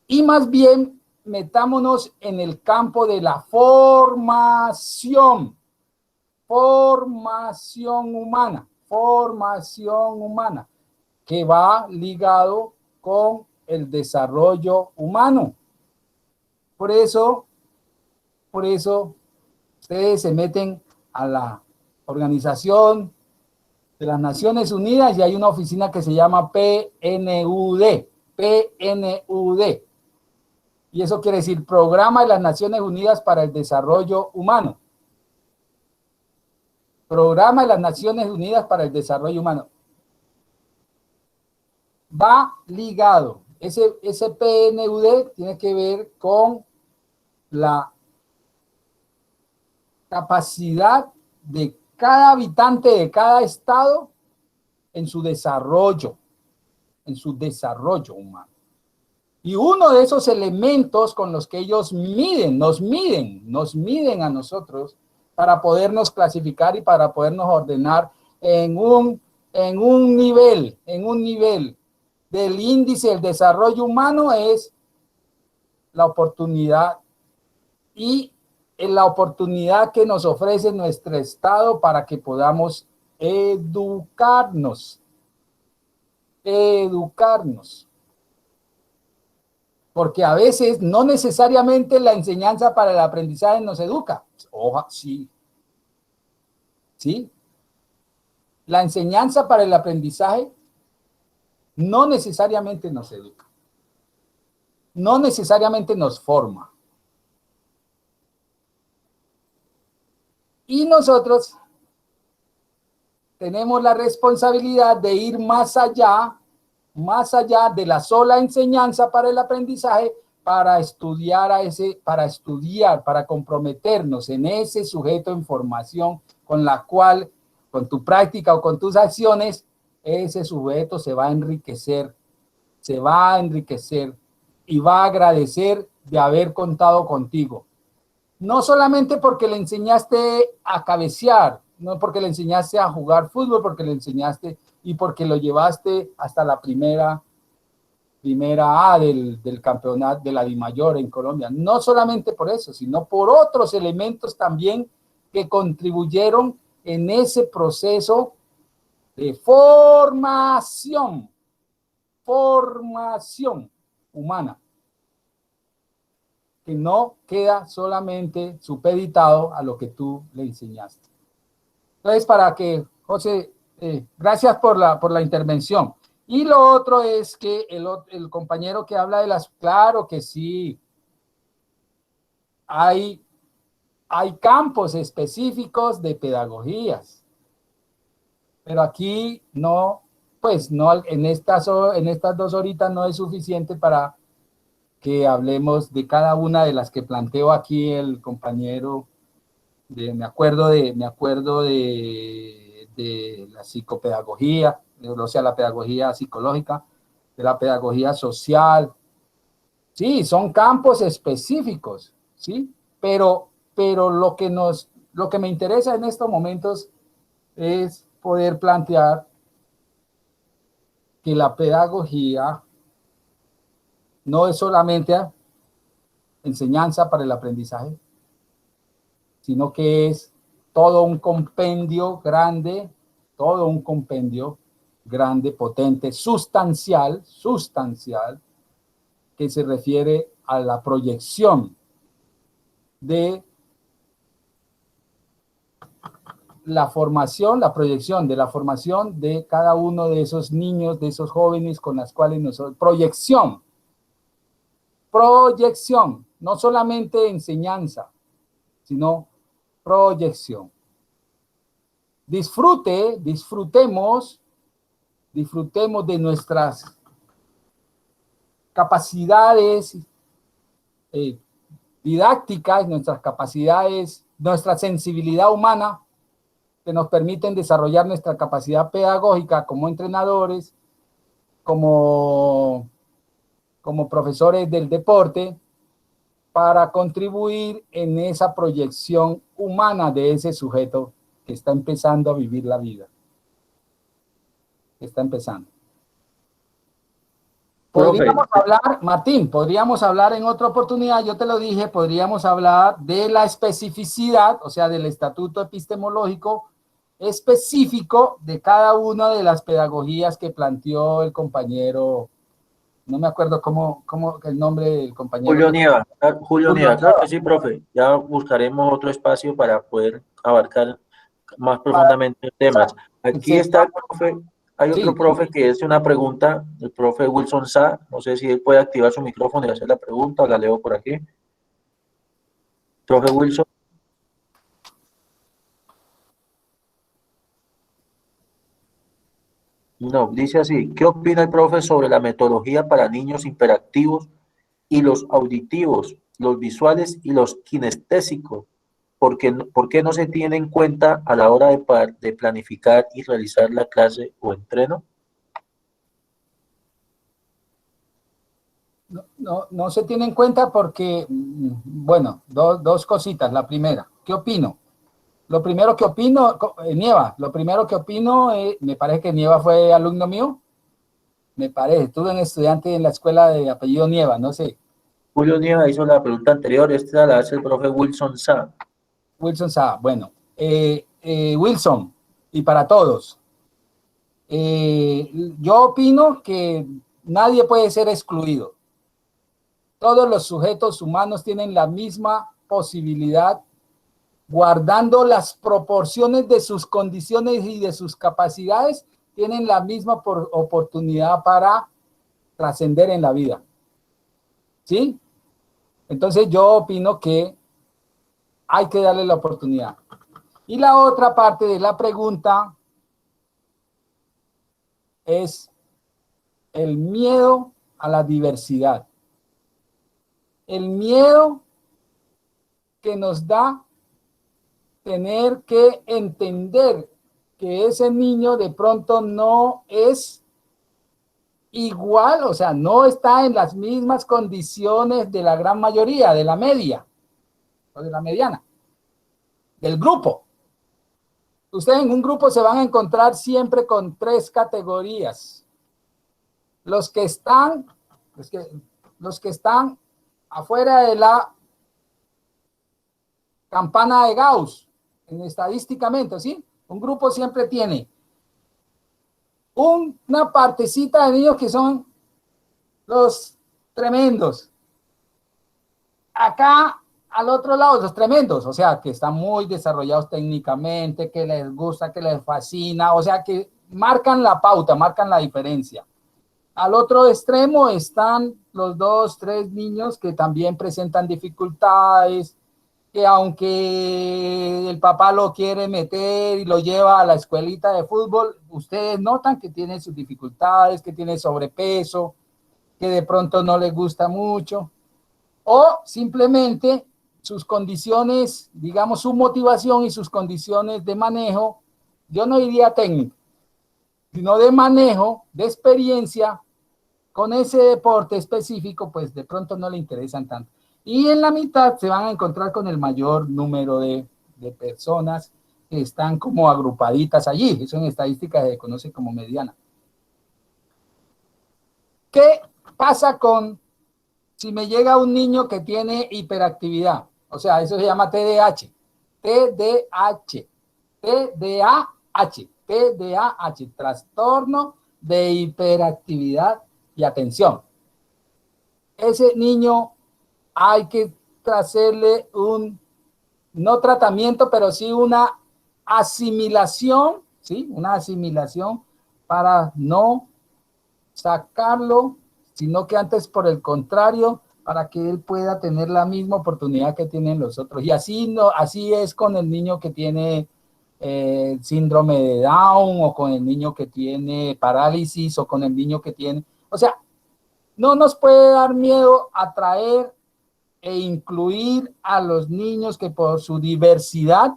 Y más bien metámonos en el campo de la formación humana, que va ligado con el desarrollo humano. Por eso ustedes se meten a la Organización de las Naciones Unidas y hay una oficina que se llama PNUD. Y eso quiere decir Programa de las Naciones Unidas para el Desarrollo Humano. Programa de las Naciones Unidas para el Desarrollo Humano. Va ligado. Ese PNUD tiene que ver con la capacidad de cada habitante de cada estado en su desarrollo humano. Y uno de esos elementos con los que ellos nos miden a nosotros para podernos clasificar y para podernos ordenar en un nivel del índice del desarrollo humano es la oportunidad y la oportunidad que nos ofrece nuestro estado para que podamos educarnos. Porque a veces no necesariamente la enseñanza para el aprendizaje nos educa. Ojo, sí. ¿Sí? La enseñanza para el aprendizaje no necesariamente nos educa. No necesariamente nos forma. Y nosotros tenemos la responsabilidad de ir más allá de la sola enseñanza para el aprendizaje, para comprometernos en ese sujeto en formación con la cual, con tu práctica o con tus acciones, ese sujeto se va a enriquecer y va a agradecer de haber contado contigo. No solamente porque le enseñaste a cabecear, no porque le enseñaste a jugar fútbol, porque le enseñaste y porque lo llevaste hasta la primera A del campeonato de la DIMAYOR en Colombia. No solamente por eso, sino por otros elementos también que contribuyeron en ese proceso de formación humana, que no queda solamente supeditado a lo que tú le enseñaste. Entonces, para que, José, gracias por la intervención. Y lo otro es que el compañero que habla claro que sí, hay campos específicos de pedagogías, pero aquí no, pues no, en estas 2 horitas no es suficiente para que hablemos de cada una de las que planteó aquí el compañero. Me acuerdo de la psicopedagogía, o sea, la pedagogía psicológica, de la pedagogía social. Sí, son campos específicos, ¿sí? Pero lo que me interesa en estos momentos es poder plantear que la pedagogía no es solamente enseñanza para el aprendizaje, sino que es todo un compendio grande, potente, sustancial, que se refiere a la proyección de la formación de cada uno de esos niños, de esos jóvenes con las cuales nosotros, proyección, no solamente enseñanza, sino proyección. Disfrutemos de nuestras capacidades didácticas, nuestras capacidades, nuestra sensibilidad humana, que nos permiten desarrollar nuestra capacidad pedagógica como entrenadores, como profesores del deporte, para contribuir en esa proyección humana de ese sujeto que está empezando a vivir la vida. Está empezando. Podríamos hablar, Martín, en otra oportunidad, yo te lo dije, podríamos hablar de la especificidad, o sea, del estatuto epistemológico específico de cada una de las pedagogías que planteó el compañero, no me acuerdo cómo el nombre del compañero. Julio Nieva, claro que sí, profe. Ya buscaremos otro espacio para poder abarcar más profundamente el tema. Aquí está el profe, hay otro profe que hace una pregunta, el profe Wilson Sá, no sé si él puede activar su micrófono y hacer la pregunta, o la leo por aquí. Profe Wilson. No, dice así, ¿qué opina el profe sobre la metodología para niños hiperactivos y los auditivos, los visuales y los kinestésicos? ¿Por qué no se tiene en cuenta a la hora de planificar y realizar la clase o entreno? No se tiene en cuenta porque, bueno, dos cositas. La primera, ¿qué opino? Lo primero que opino, Nieva, me parece que Nieva fue alumno mío, me parece, estuve un estudiante en la escuela de apellido Nieva, no sé. Julio Nieva hizo la pregunta anterior, esta la hace el profe Wilson Sá. Wilson Sá, bueno, Wilson, y para todos, yo opino que nadie puede ser excluido. Todos los sujetos humanos tienen la misma posibilidad, guardando las proporciones de sus condiciones y de sus capacidades, tienen la misma oportunidad para trascender en la vida. ¿Sí? Entonces yo opino que hay que darle la oportunidad. Y la otra parte de la pregunta es el miedo a la diversidad. El miedo que nos da tener que entender que ese niño de pronto no es igual, o sea, no está en las mismas condiciones de la gran mayoría, de la media, o de la mediana, del grupo. Ustedes en un grupo se van a encontrar siempre con 3 categorías. Los que están afuera de la campana de Gauss, estadísticamente, ¿sí? Un grupo siempre tiene una partecita de niños que son los tremendos. Acá, al otro lado, los tremendos, o sea, que están muy desarrollados técnicamente, que les gusta, que les fascina, o sea, que marcan la pauta, marcan la diferencia. Al otro extremo están los 2, 3 niños que también presentan dificultades, que aunque el papá lo quiere meter y lo lleva a la escuelita de fútbol, ustedes notan que tiene sus dificultades, que tiene sobrepeso, que de pronto no le gusta mucho, o simplemente sus condiciones, digamos, su motivación y sus condiciones de manejo, yo no diría técnico, sino de manejo, de experiencia con ese deporte específico, pues de pronto no le interesan tanto. Y en la mitad se van a encontrar con el mayor número de personas que están como agrupaditas allí. Eso en estadística se conoce como mediana. ¿Qué pasa con si me llega un niño que tiene hiperactividad? O sea, eso se llama TDAH. TDAH, trastorno de hiperactividad y atención. Ese niño hay que hacerle un, no tratamiento, pero sí una asimilación, ¿sí? Una asimilación para no sacarlo, sino que antes, por el contrario, para que él pueda tener la misma oportunidad que tienen los otros. Y así, no, así es con el niño que tiene síndrome de Down, o con el niño que tiene parálisis, o con el niño que tiene... O sea, no nos puede dar miedo atraer e incluir a los niños que por su diversidad,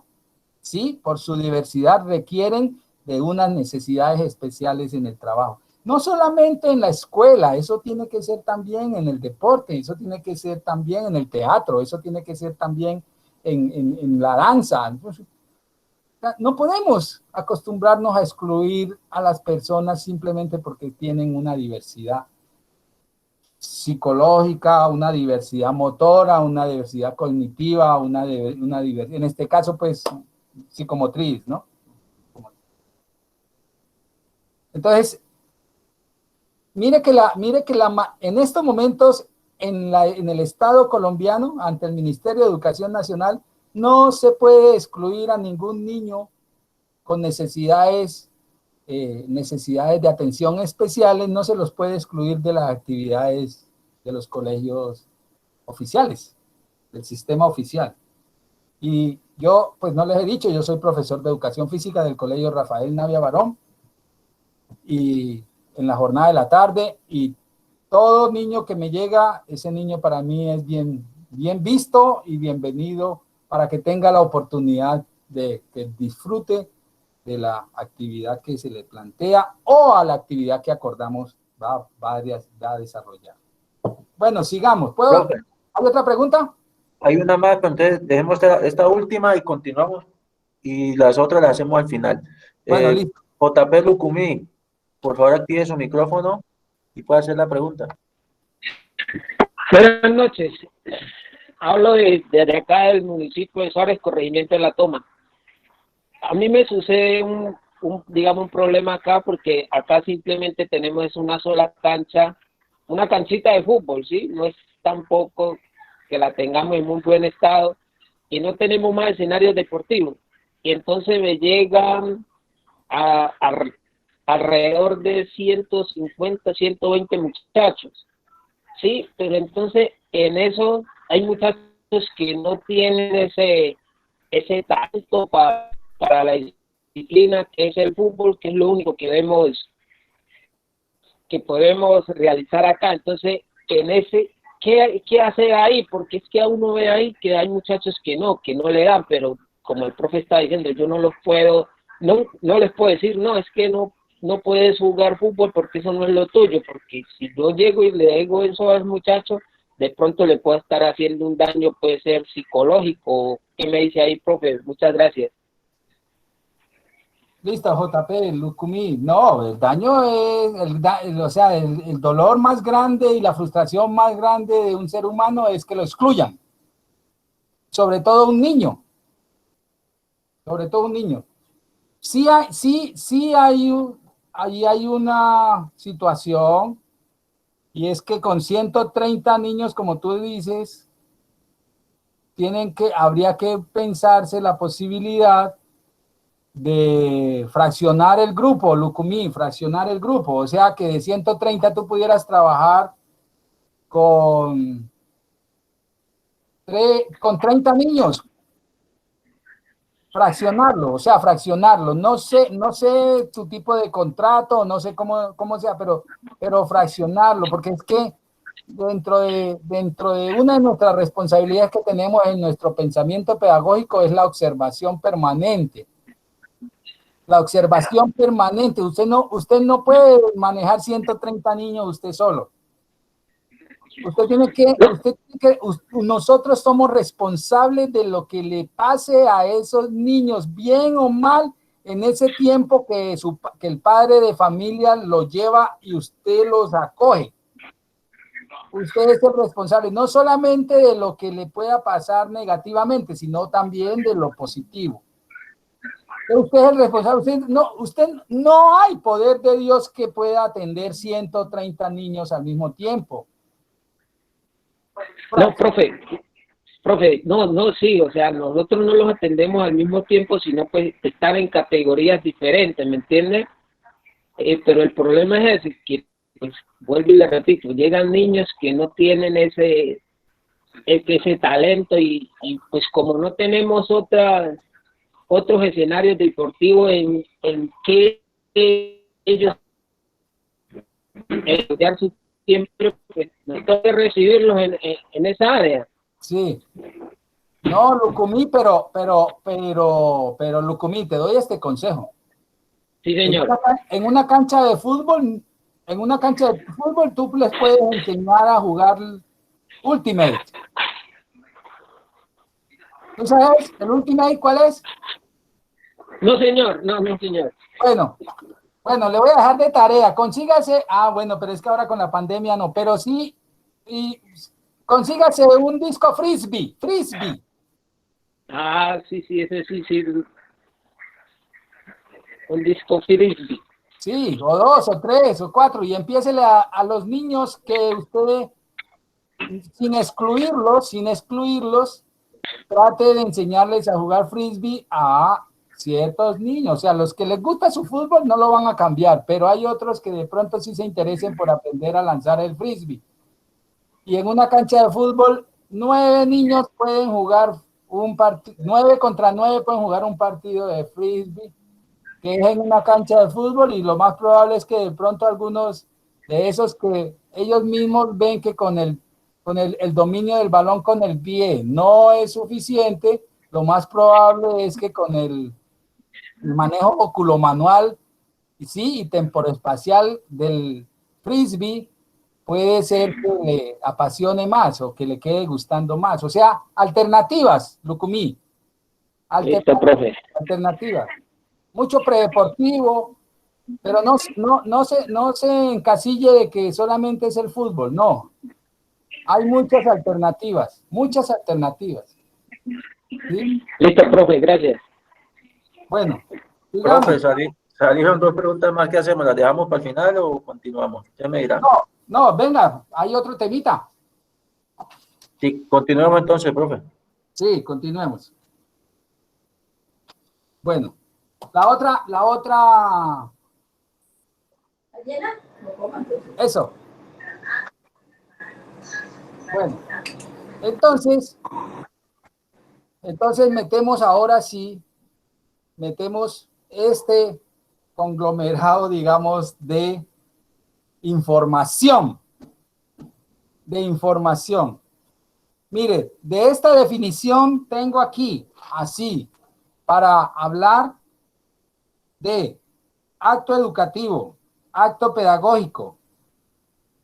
¿sí? Por su diversidad requieren de unas necesidades especiales en el trabajo. No solamente en la escuela, eso tiene que ser también en el deporte, eso tiene que ser también en el teatro, eso tiene que ser también en la danza. Entonces, no podemos acostumbrarnos a excluir a las personas simplemente porque tienen una diversidad psicológica, una diversidad motora, una diversidad cognitiva, una diversidad, en este caso, pues, psicomotriz, ¿no? Entonces, mire que en estos momentos, en el Estado colombiano, ante el Ministerio de Educación Nacional, no se puede excluir a ningún niño con necesidades de atención especiales, no se los puede excluir de las actividades de los colegios oficiales, del sistema oficial. Y yo, pues no les he dicho, yo soy profesor de educación física del Colegio Rafael Navia Barón, y en la jornada de la tarde, y todo niño que me llega, ese niño para mí es bien visto y bienvenido, para que tenga la oportunidad de que disfrute de la actividad que se le plantea o a la actividad que acordamos va a desarrollar. Bueno, sigamos. ¿Hay otra pregunta? Hay una más, pero entonces dejemos esta última y continuamos, y las otras las hacemos al final. Bueno, listo. JP Lucumí, por favor active su micrófono y puede hacer la pregunta. Buenas noches. Hablo de acá del municipio de Suárez, corregimiento de La Toma. A mí me sucede digamos, un problema acá, porque acá simplemente tenemos una sola cancha, una canchita de fútbol, ¿sí? No es tampoco que la tengamos en muy buen estado, y no tenemos más escenarios deportivos. Y entonces me llegan alrededor de 150, 120 muchachos, ¿sí? Pero entonces en eso hay muchachos que no tienen ese talento para la disciplina que es el fútbol, que es lo único que podemos realizar acá. Entonces, en ese, ¿qué hacer ahí? Porque es que a uno ve ahí que hay muchachos que no le dan, pero como el profe está diciendo, yo no les puedo decir, no, es que no puedes jugar fútbol porque eso no es lo tuyo, porque si yo llego y le digo eso al muchacho, de pronto le puedo estar haciendo un daño, puede ser psicológico. ¿Qué me dice ahí, profe? Muchas gracias. Listo, JP, Lucumí. No, el daño es, o sea, el dolor más grande y la frustración más grande de un ser humano es que lo excluyan. Sobre todo un niño. Sobre todo un niño. Sí hay una situación, y es que con 130 niños, como tú dices, habría que pensarse la posibilidad de fraccionar el grupo, Lucumí, fraccionar el grupo, o sea que de 130 tú pudieras trabajar con 30 niños, fraccionarlo, o sea, fraccionarlo. No sé tu tipo de contrato, no sé cómo sea, pero fraccionarlo, porque es que dentro de una de nuestras responsabilidades que tenemos en nuestro pensamiento pedagógico es la observación permanente. La observación permanente. Usted no puede manejar 130 niños usted solo. Nosotros somos responsables de lo que le pase a esos niños, bien o mal, en ese tiempo que el padre de familia los lleva y usted los acoge. Usted es el responsable, no solamente de lo que le pueda pasar negativamente, sino también de lo positivo. Usted es el responsable. Usted no hay poder de Dios que pueda atender 130 niños al mismo tiempo. No, profe, no, sí, o sea, nosotros no los atendemos al mismo tiempo, sino pues están en categorías diferentes, ¿me entiende? Pero el problema es ese, que, pues, vuelvo y le repito, llegan niños que no tienen ese talento y pues como no tenemos otros escenarios deportivos en que ellos estudiar su tiempo, pues nos toca recibirlos en esa área. Sí. No, Lucumí, pero Lucumí, te doy este consejo. Sí, señor. En una cancha de fútbol, tú les puedes enseñar a jugar Ultimate. ¿Tú sabes el Ultimate cuál es? No, señor, no, señor. Bueno, le voy a dejar de tarea. Consígase, bueno, pero es que ahora con la pandemia no, pero sí, y consígase un disco frisbee. Sí, ese sí. Un disco frisbee. Sí, o 2, o 3, o 4, y empiécele a los niños que usted, sin excluirlos, trate de enseñarles a jugar frisbee a ciertos niños. O sea, los que les gusta su fútbol no lo van a cambiar, pero hay otros que de pronto sí se interesen por aprender a lanzar el frisbee. Y en una cancha de fútbol, 9 niños pueden jugar 9 contra 9 pueden jugar un partido de frisbee, que es en una cancha de fútbol, y lo más probable es que de pronto algunos de esos que ellos mismos ven que con el dominio del balón con el pie no es suficiente, lo más probable es que con el manejo oculomanual y temporoespacial del frisbee puede ser que le apasione más o que le quede gustando más. O sea, alternativas, Lucumí. Alternativas. Mucho predeportivo, pero no se encasille de que solamente es el fútbol, no. Hay muchas alternativas. ¿Sí? Listo, profe, gracias. Bueno, profe, salieron 2 preguntas más. ¿Qué hacemos? ¿Las dejamos para el final o continuamos? Ya me dirá. No, venga, hay otro temita. Sí, continuemos entonces, profe. Sí, continuemos. Bueno, la otra. Eso. Bueno, entonces metemos este conglomerado, digamos, de información. Mire, de esta definición tengo aquí, así, para hablar de acto educativo, acto pedagógico,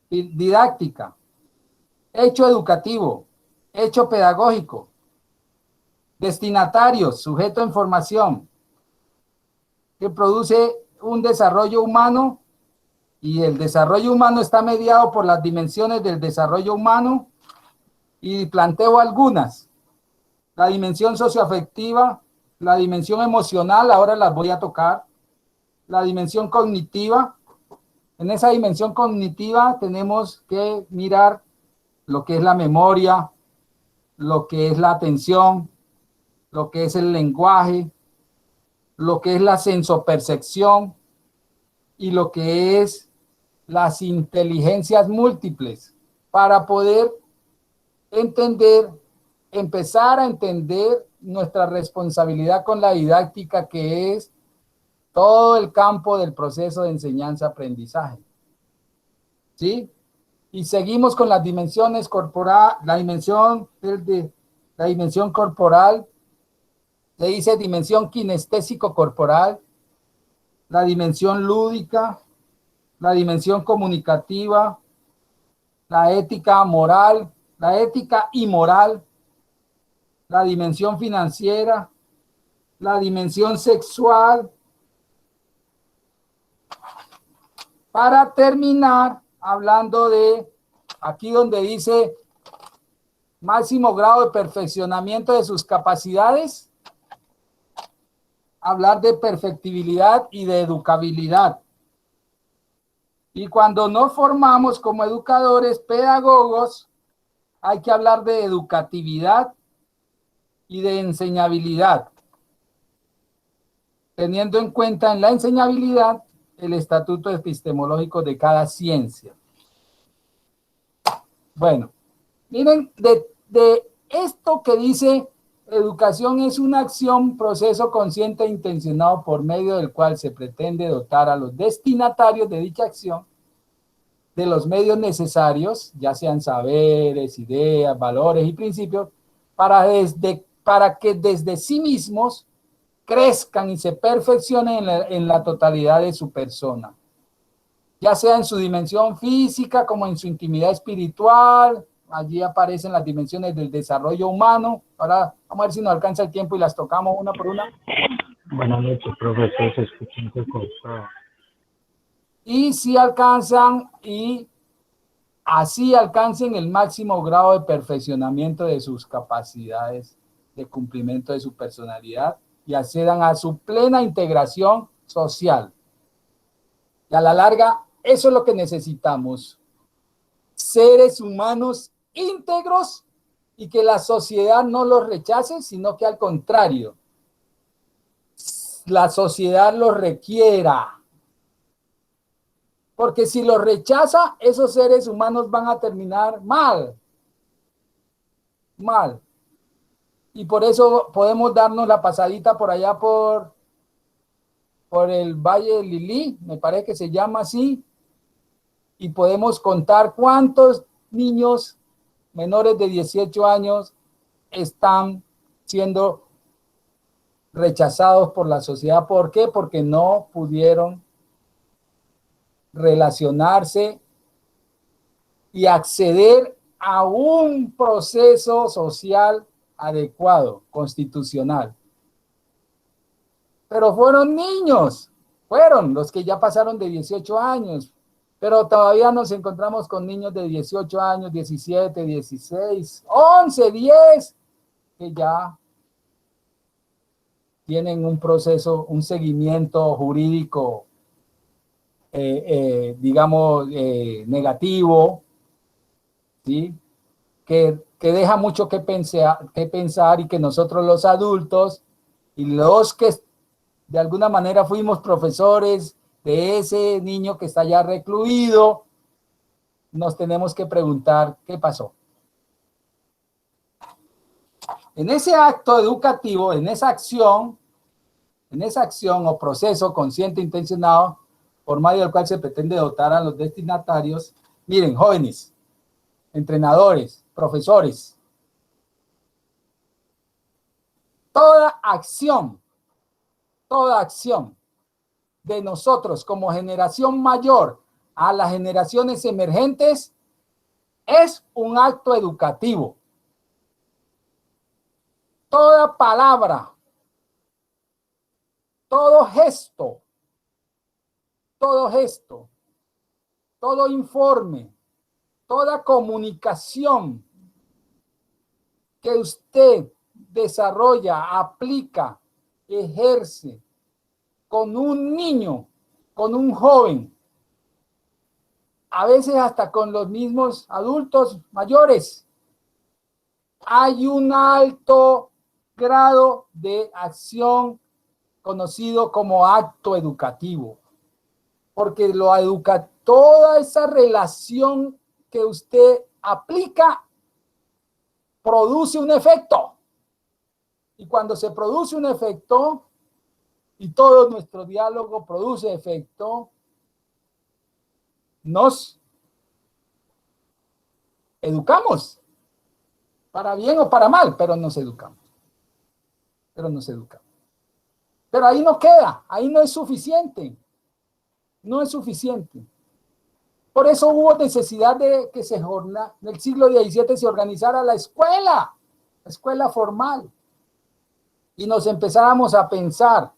didáctica, hecho educativo, hecho pedagógico, destinatarios, sujeto de información, que produce un desarrollo humano, y el desarrollo humano está mediado por las dimensiones del desarrollo humano, y planteo algunas: la dimensión socioafectiva, la dimensión emocional, ahora las voy a tocar, la dimensión cognitiva. En esa dimensión cognitiva tenemos que mirar lo que es la memoria, lo que es la atención, lo que es el lenguaje, lo que es la sensopercepción y lo que es las inteligencias múltiples para poder entender, empezar a entender nuestra responsabilidad con la didáctica, que es todo el campo del proceso de enseñanza-aprendizaje. ¿Sí? Y seguimos con las dimensiones corporales, la dimensión corporal, se dice dimensión kinestésico-corporal, la dimensión lúdica, la dimensión comunicativa, la ética moral, la ética y moral, la dimensión financiera, la dimensión sexual, para terminar hablando de aquí donde dice máximo grado de perfeccionamiento de sus capacidades, hablar de perfectibilidad y de educabilidad. Y cuando nos formamos como educadores, pedagogos, hay que hablar de educatividad y de enseñabilidad, teniendo en cuenta en la enseñabilidad el estatuto epistemológico de cada ciencia. Bueno, miren, de esto que dice educación es una acción, proceso consciente e intencionado por medio del cual se pretende dotar a los destinatarios de dicha acción de los medios necesarios, ya sean saberes, ideas, valores y principios, para que desde sí mismos crezcan y se perfeccionen en la totalidad de su persona, ya sea en su dimensión física como en su intimidad espiritual. Allí aparecen las dimensiones del desarrollo humano. Ahora vamos a ver si nos alcanza el tiempo y las tocamos una por una. Buenas noches, profesor, se escucha un poco cortado. Y si alcanzan, y así alcancen el máximo grado de perfeccionamiento de sus capacidades, de cumplimiento de su personalidad, y accedan a su plena integración social. Y a la larga, eso es lo que necesitamos. Seres humanos íntegros y que la sociedad no los rechace, sino que al contrario, la sociedad los requiera. Porque si los rechaza, esos seres humanos van a terminar mal. Mal. Y por eso podemos darnos la pasadita por allá por el Valle de Lilí, me parece que se llama así, y podemos contar cuántos niños menores de 18 años están siendo rechazados por la sociedad. ¿Por qué? Porque no pudieron relacionarse y acceder a un proceso social adecuado, constitucional. Pero fueron niños, fueron los que ya pasaron de 18 años, pero todavía nos encontramos con niños de 18 años, 17, 16, 11, 10, que ya tienen un proceso, un seguimiento jurídico, digamos, negativo, ¿sí? Que deja mucho que pensar y que nosotros los adultos y los que de alguna manera fuimos profesores de ese niño que está ya recluido, nos tenemos que preguntar qué pasó. En ese acto educativo, en esa acción o proceso consciente e intencionado, por medio del cual se pretende dotar a los destinatarios, miren, jóvenes, entrenadores, profesores, toda acción de nosotros como generación mayor a las generaciones emergentes es un acto educativo. Toda palabra, todo gesto, todo informe, toda comunicación que usted desarrolla, aplica, ejerce con un niño, con un joven, a veces hasta con los mismos adultos mayores, hay un alto grado de acción conocido como acto educativo, porque lo educa, toda esa relación que usted aplica produce un efecto. Y cuando se produce un efecto, y todo nuestro diálogo produce efecto, nos educamos, para bien o para mal, pero nos educamos. Pero ahí no queda, ahí no es suficiente. No es suficiente. Por eso hubo necesidad de que en el siglo XVII se organizara la escuela formal. Y nos empezáramos a pensar,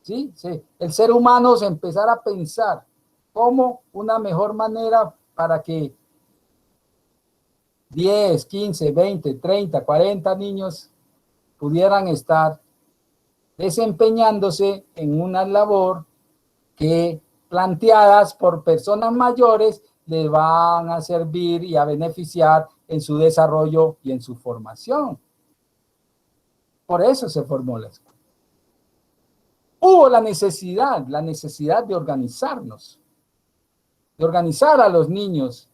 ¿sí? El ser humano se empezara a pensar como una mejor manera para que 10, 15, 20, 30, 40 niños pudieran estar desempeñándose en una labor que, planteadas por personas mayores, les van a servir y a beneficiar en su desarrollo y en su formación. Por eso se formó la escuela. Hubo la necesidad de organizarnos, de organizar a los niños,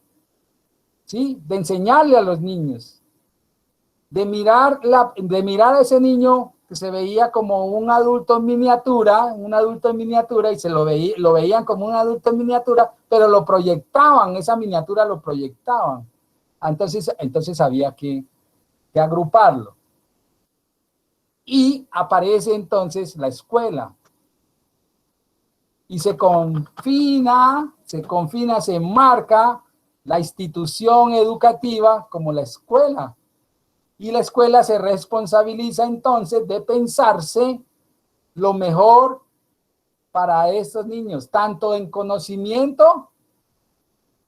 ¿sí? De enseñarle a los niños, de mirar a ese niño que se veía como un adulto en miniatura, y lo veían como un adulto en miniatura, pero lo proyectaban, esa miniatura lo proyectaban. Entonces había que agruparlo. Y aparece entonces la escuela. Y se enmarca la institución educativa como la escuela. Y la escuela se responsabiliza entonces de pensarse lo mejor para estos niños, tanto en conocimiento,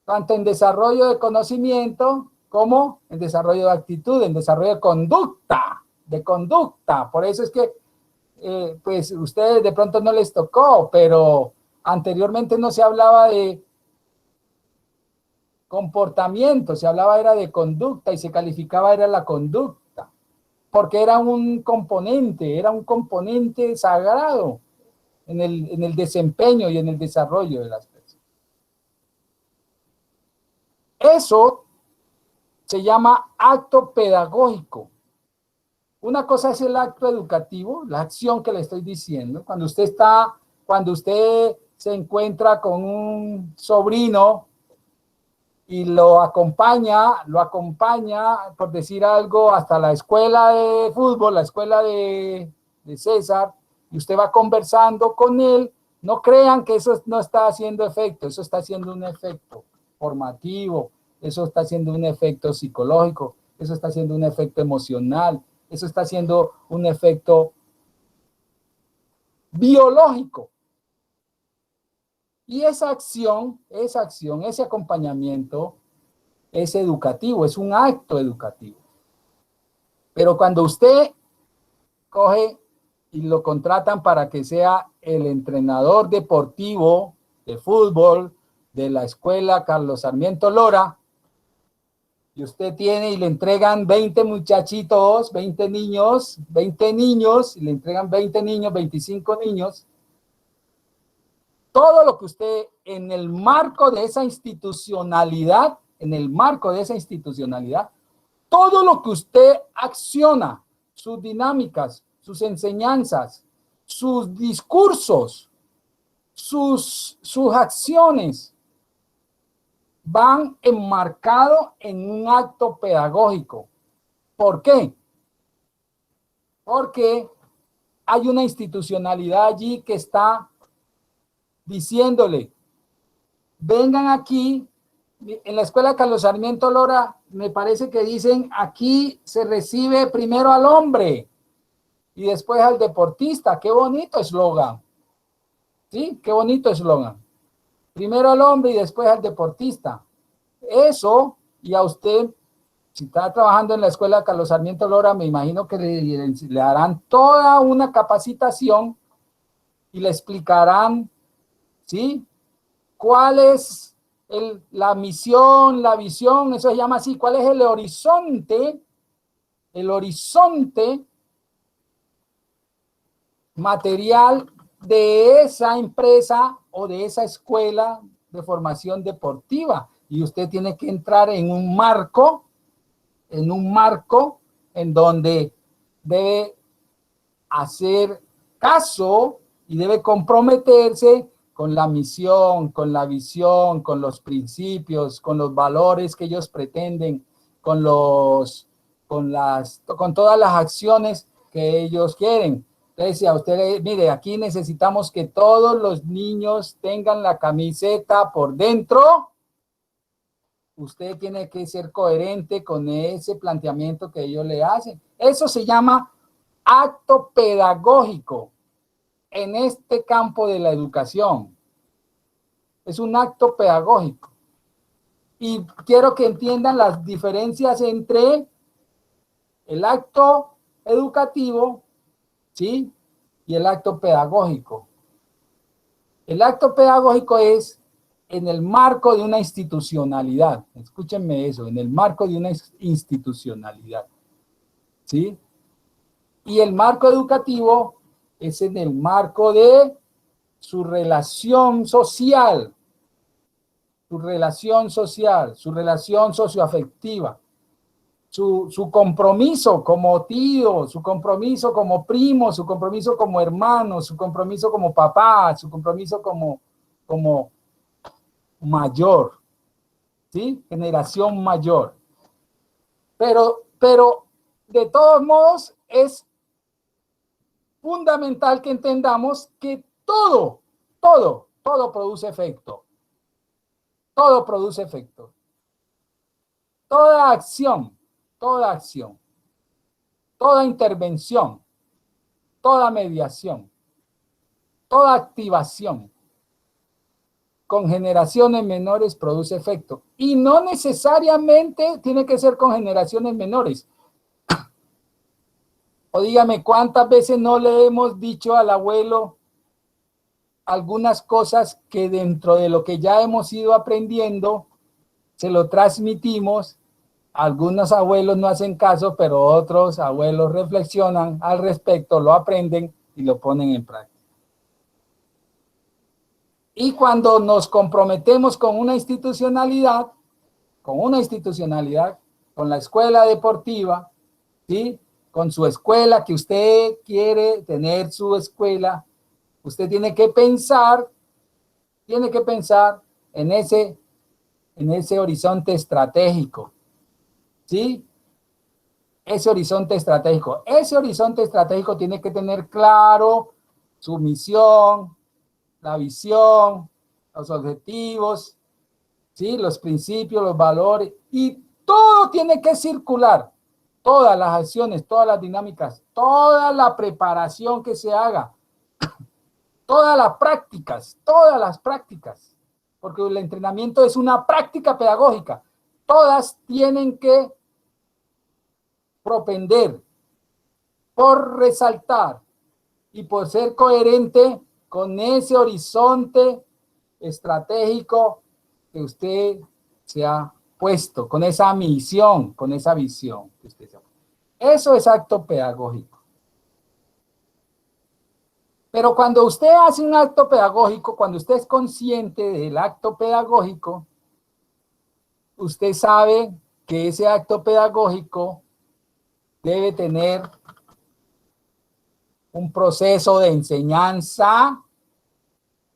tanto en desarrollo de conocimiento, como en desarrollo de actitud, en desarrollo de conducta. Por eso es que, pues, ustedes de pronto no les tocó, pero anteriormente no se hablaba de comportamiento, se hablaba era de conducta y se calificaba era la conducta, porque era un componente sagrado en el desempeño y en el desarrollo de las personas. Eso se llama acto pedagógico. Una cosa es el acto educativo, la acción que le estoy diciendo, cuando usted se encuentra con un sobrino y lo acompaña, por decir algo, hasta la escuela de fútbol, la escuela de César, y usted va conversando con él, no crean que eso no está haciendo efecto, eso está haciendo un efecto formativo, eso está haciendo un efecto psicológico, eso está haciendo un efecto emocional, eso está haciendo un efecto biológico. Y esa acción, ese acompañamiento es educativo, es un acto educativo. Pero cuando usted coge y lo contratan para que sea el entrenador deportivo de fútbol de la escuela Carlos Sarmiento Lora, y usted tiene y le entregan 20 muchachitos, 20 niños, y le entregan 20 niños, 25 niños, todo lo que usted en el marco de esa institucionalidad, todo lo que usted acciona, sus dinámicas, sus enseñanzas, sus discursos, sus acciones, van enmarcados en un acto pedagógico. ¿Por qué? Porque hay una institucionalidad allí que está diciéndole, vengan aquí. En la escuela Carlos Sarmiento Lora, me parece que dicen, aquí se recibe primero al hombre y después al deportista. Qué bonito eslogan. ¿Sí? Qué bonito eslogan. Primero al hombre y después al deportista. Eso, y a usted, si está trabajando en la escuela Carlos Sarmiento Lora, me imagino que le darán toda una capacitación y le explicarán, ¿sí? ¿Cuál es la misión, la visión? Eso se llama así. ¿Cuál es el horizonte? El horizonte material de esa empresa o de esa escuela de formación deportiva. Y usted tiene que entrar en un marco en donde debe hacer caso y debe comprometerse con la misión, con la visión, con los principios, con los valores que ellos pretenden, con todas las acciones que ellos quieren. Entonces, si a usted, mire, aquí necesitamos que todos los niños tengan la camiseta por dentro, usted tiene que ser coherente con ese planteamiento que ellos le hacen. Eso se llama acto pedagógico en este campo de la educación. Es un acto pedagógico. Y quiero que entiendan las diferencias entre el acto educativo, ¿sí?, y el acto pedagógico. El acto pedagógico es en el marco de una institucionalidad. Escúchenme eso, en el marco de una institucionalidad, ¿sí? Y el marco educativo es en el marco de su relación social, su relación socioafectiva, su compromiso como tío, su compromiso como primo, su compromiso como hermano, su compromiso como papá, su compromiso como mayor, ¿sí? Generación mayor. Pero de todos modos es fundamental que entendamos que todo produce efecto. Todo produce efecto. Toda acción, toda intervención, toda mediación, toda activación con generaciones menores produce efecto. Y no necesariamente tiene que ser con generaciones menores. O dígame, ¿cuántas veces no le hemos dicho al abuelo algunas cosas que dentro de lo que ya hemos ido aprendiendo, se lo transmitimos? Algunos abuelos no hacen caso, pero otros abuelos reflexionan al respecto, lo aprenden y lo ponen en práctica. Y cuando nos comprometemos con una institucionalidad, con la escuela deportiva, ¿sí?, con su escuela, que usted quiere tener su escuela, usted tiene que pensar en ese horizonte estratégico, ¿sí? Ese horizonte estratégico tiene que tener claro su misión, la visión, los objetivos, ¿sí?, los principios, los valores, y todo tiene que circular. Todas las acciones, todas las dinámicas, toda la preparación que se haga, todas las prácticas, porque el entrenamiento es una práctica pedagógica. Todas tienen que propender por resaltar y por ser coherente con ese horizonte estratégico que usted se ha puesto, con esa misión, con esa visión que usted se ha puesto. Eso es acto pedagógico. Pero cuando usted hace un acto pedagógico, cuando usted es consciente del acto pedagógico, usted sabe que ese acto pedagógico debe tener un proceso de enseñanza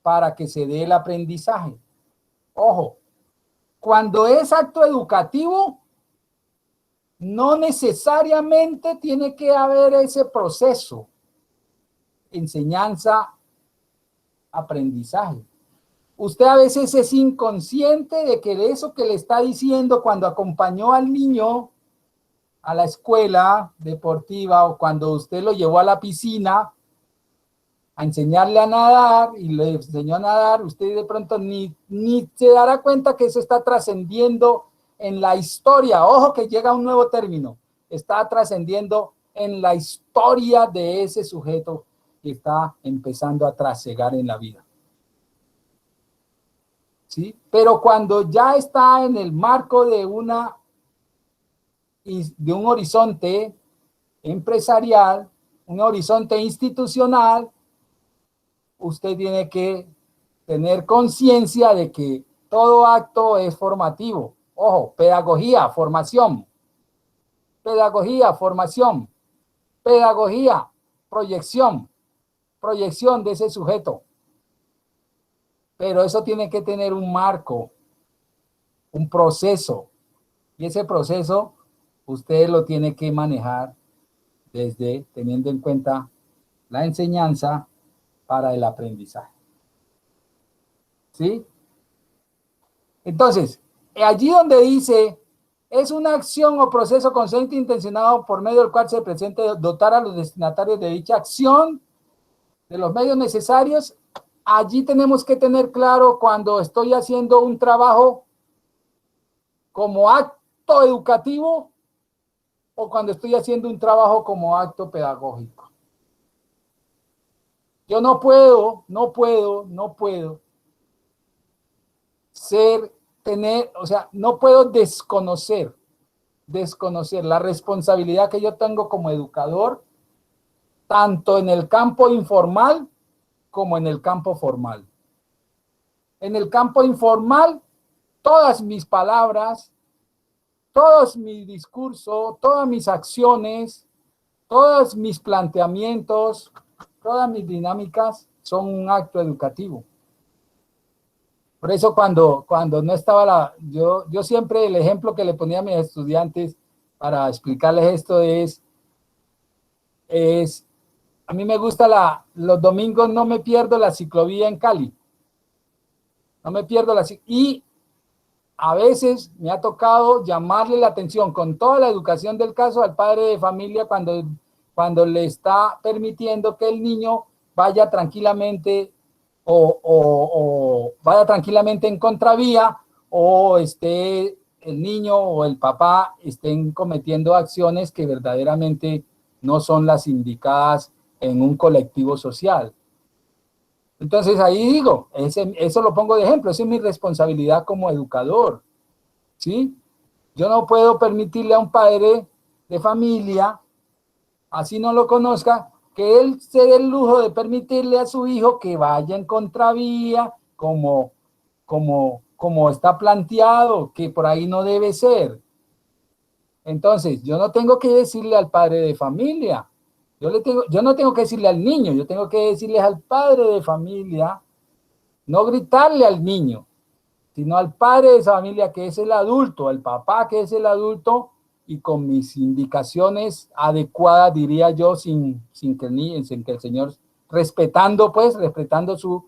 para que se dé el aprendizaje. Ojo, cuando es acto educativo, no necesariamente tiene que haber ese proceso, enseñanza, aprendizaje. Usted a veces es inconsciente de que eso que le está diciendo cuando acompañó al niño a la escuela deportiva o cuando usted lo llevó a la piscina a enseñarle a nadar y le enseñó a nadar, usted de pronto ni se dará cuenta que eso está trascendiendo en la historia. Ojo que llega un nuevo término, está trascendiendo en la historia de ese sujeto que está empezando a trasegar en la vida. ¿Sí? Pero cuando ya está en el marco de un horizonte empresarial, un horizonte institucional, usted tiene que tener conciencia de que todo acto es formativo. Ojo, pedagogía, formación. Pedagogía, formación. Pedagogía, proyección. Proyección de ese sujeto. Pero eso tiene que tener un marco, un proceso. Y ese proceso usted lo tiene que manejar desde teniendo en cuenta la enseñanza para el aprendizaje. ¿Sí? Entonces, allí donde dice, es una acción o proceso consciente e intencionado por medio del cual se presente dotar a los destinatarios de dicha acción de los medios necesarios, allí tenemos que tener claro cuando estoy haciendo un trabajo como acto educativo o cuando estoy haciendo un trabajo como acto pedagógico. Yo no puedo no puedo desconocer la responsabilidad que yo tengo como educador, tanto en el campo informal como en el campo formal. En el campo informal, todas mis palabras, todos mis discursos, todas mis acciones, todos mis planteamientos, todas mis dinámicas son un acto educativo. Por eso cuando no estaba yo siempre el ejemplo que le ponía a mis estudiantes para explicarles esto es a mí me gusta los domingos no me pierdo la ciclovía en Cali. No me pierdo y a veces me ha tocado llamarle la atención con toda la educación del caso al padre de familia cuando le está permitiendo que el niño vaya tranquilamente o vaya tranquilamente en contravía o esté el niño o el papá estén cometiendo acciones que verdaderamente no son las indicadas en un colectivo social. Entonces ahí digo, eso lo pongo de ejemplo, esa es mi responsabilidad como educador, ¿sí? Yo no puedo permitirle a un padre de familia, así no lo conozca, que él se dé el lujo de permitirle a su hijo que vaya en contravía, como está planteado, que por ahí no debe ser. Entonces, yo no tengo que decirle al padre de familia, yo no tengo que decirle al niño, yo tengo que decirle al padre de familia, no gritarle al niño, sino al padre de esa familia que es el adulto, al papá que es el adulto, y con mis indicaciones adecuadas, diría yo, sin que el Señor, respetando su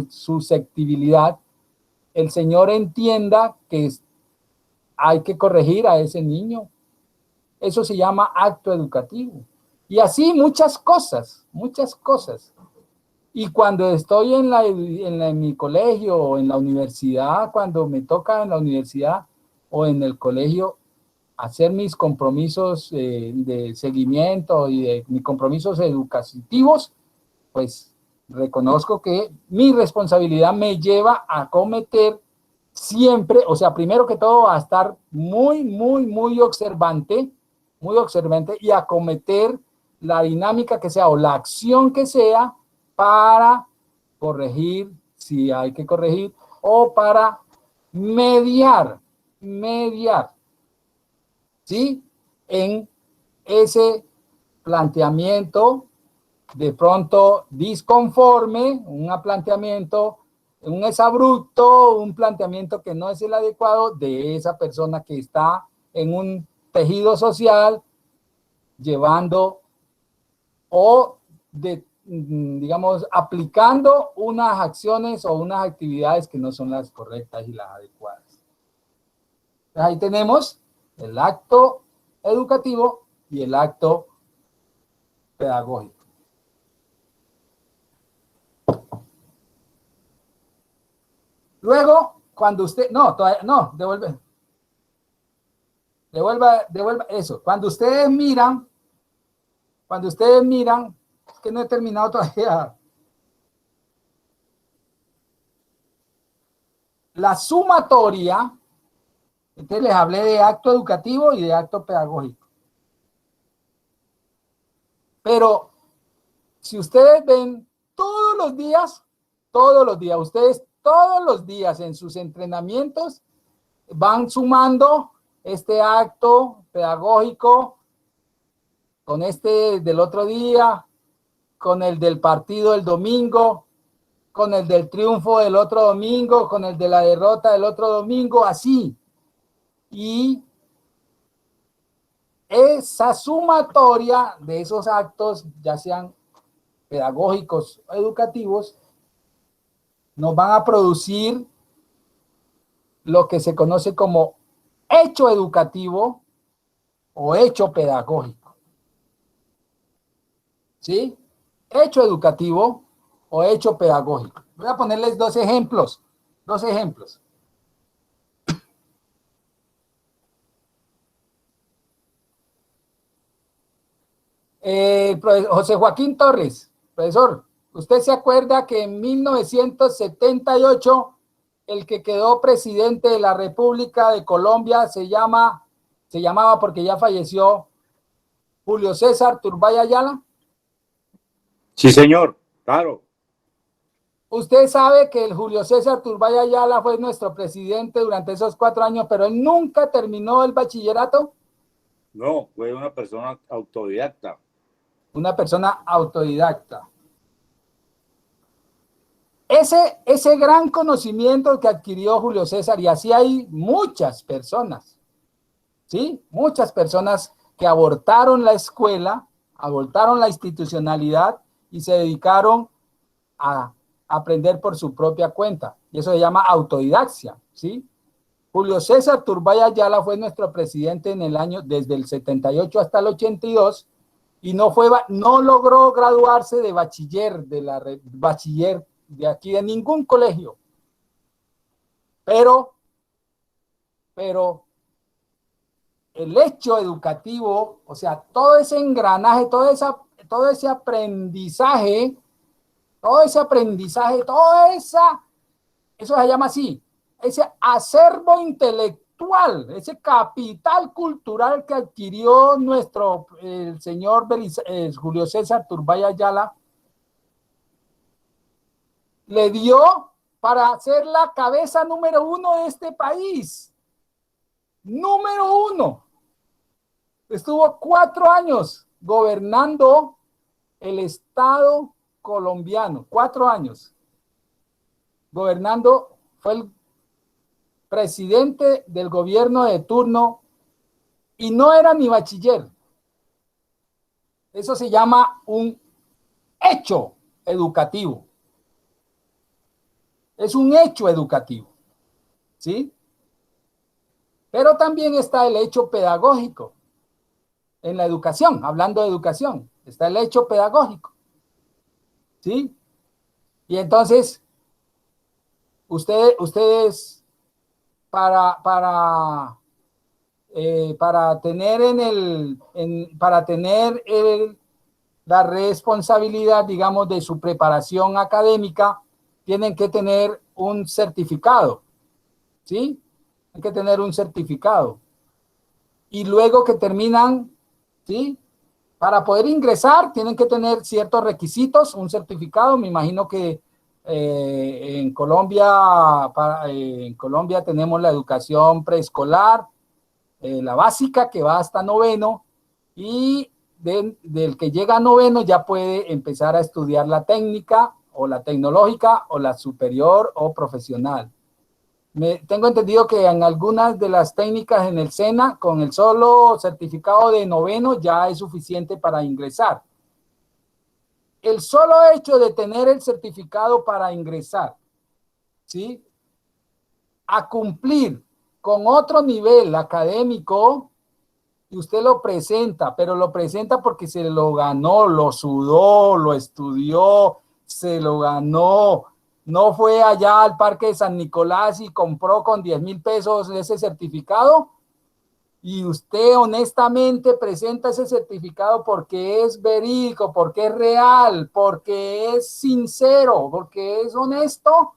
susceptibilidad, el Señor entienda que hay que corregir a ese niño. Eso se llama acto educativo. Y así muchas cosas. Y cuando estoy en mi colegio o en la universidad, cuando me toca en la universidad o en el colegio hacer mis compromisos de seguimiento y de mis compromisos educativos, pues reconozco que mi responsabilidad me lleva a cometer siempre, o sea, primero que todo a estar muy observante y a cometer la dinámica que sea o la acción que sea para corregir si hay que corregir o para mediar, ¿sí? En ese planteamiento de pronto disconforme, un planteamiento, un exabrupto, un planteamiento que no es el adecuado de esa persona que está en un tejido social llevando o digamos, aplicando unas acciones o unas actividades que no son las correctas y las adecuadas. Entonces, ahí tenemos el acto educativo y el acto pedagógico. Luego, cuando usted, devuelva eso. Cuando ustedes miran, es que no he terminado todavía. La sumatoria, entonces les hablé de acto educativo y de acto pedagógico. Pero si ustedes ven todos los días, ustedes todos los días en sus entrenamientos van sumando este acto pedagógico con este del otro día, con el del partido del domingo, con el del triunfo del otro domingo, con el de la derrota del otro domingo, así. Y esa sumatoria de esos actos, ya sean pedagógicos o educativos, nos van a producir lo que se conoce como hecho educativo o hecho pedagógico. ¿Sí? Hecho educativo o hecho pedagógico. Voy a ponerles dos ejemplos. José Joaquín Torres, profesor, ¿usted se acuerda que en 1978 el que quedó presidente de la República de Colombia se llamaba porque ya falleció, Julio César Turbay Ayala? Sí, señor, claro. Usted sabe que el Julio César Turbay Ayala fue nuestro presidente durante esos 4 años, pero él nunca terminó el bachillerato. No, fue una persona autodidacta. Una persona autodidacta. Ese gran conocimiento que adquirió Julio César, y así hay muchas personas, ¿sí? Muchas personas que abortaron la escuela, abortaron la institucionalidad y se dedicaron a aprender por su propia cuenta. Y eso se llama autodidaxia, ¿sí? Julio César Turbay Ayala fue nuestro presidente en el año, desde el 78 hasta el 82, y no logró graduarse de bachiller, bachiller de aquí, de ningún colegio. Pero el hecho educativo, o sea, todo ese engranaje, todo ese aprendizaje, eso se llama así, ese acervo intelectual, ese capital cultural que adquirió el señor Julio César Turbay Ayala, le dio para ser la cabeza número 1 de este país. Número 1. Estuvo 4 años gobernando el Estado colombiano. 4 años. Gobernando, fue el presidente del gobierno de turno y no era ni bachiller. Eso se llama un hecho educativo. Es un hecho educativo, ¿sí? Pero también está el hecho pedagógico. En la educación, hablando de educación, está el hecho pedagógico, ¿sí? Y entonces, ustedes para tener la responsabilidad, digamos, de su preparación académica, tienen que tener un certificado, ¿sí? Tienen que tener un certificado. Y luego que terminan, ¿sí? Para poder ingresar, tienen que tener ciertos requisitos, un certificado. Me imagino que en Colombia tenemos la educación preescolar, la básica, que va hasta 9º, y del que llega a 9º ya puede empezar a estudiar la técnica o la tecnológica o la superior o profesional. Tengo entendido que en algunas de las técnicas en el SENA, con el solo certificado de 9º ya es suficiente para ingresar. El solo hecho de tener el certificado para ingresar, ¿sí?, a cumplir con otro nivel académico, y usted lo presenta, pero lo presenta porque se lo ganó, lo sudó, lo estudió, se lo ganó. No fue allá al Parque de San Nicolás y compró con 10,000 pesos ese certificado, y usted honestamente presenta ese certificado porque es verídico, porque es real, porque es sincero, porque es honesto.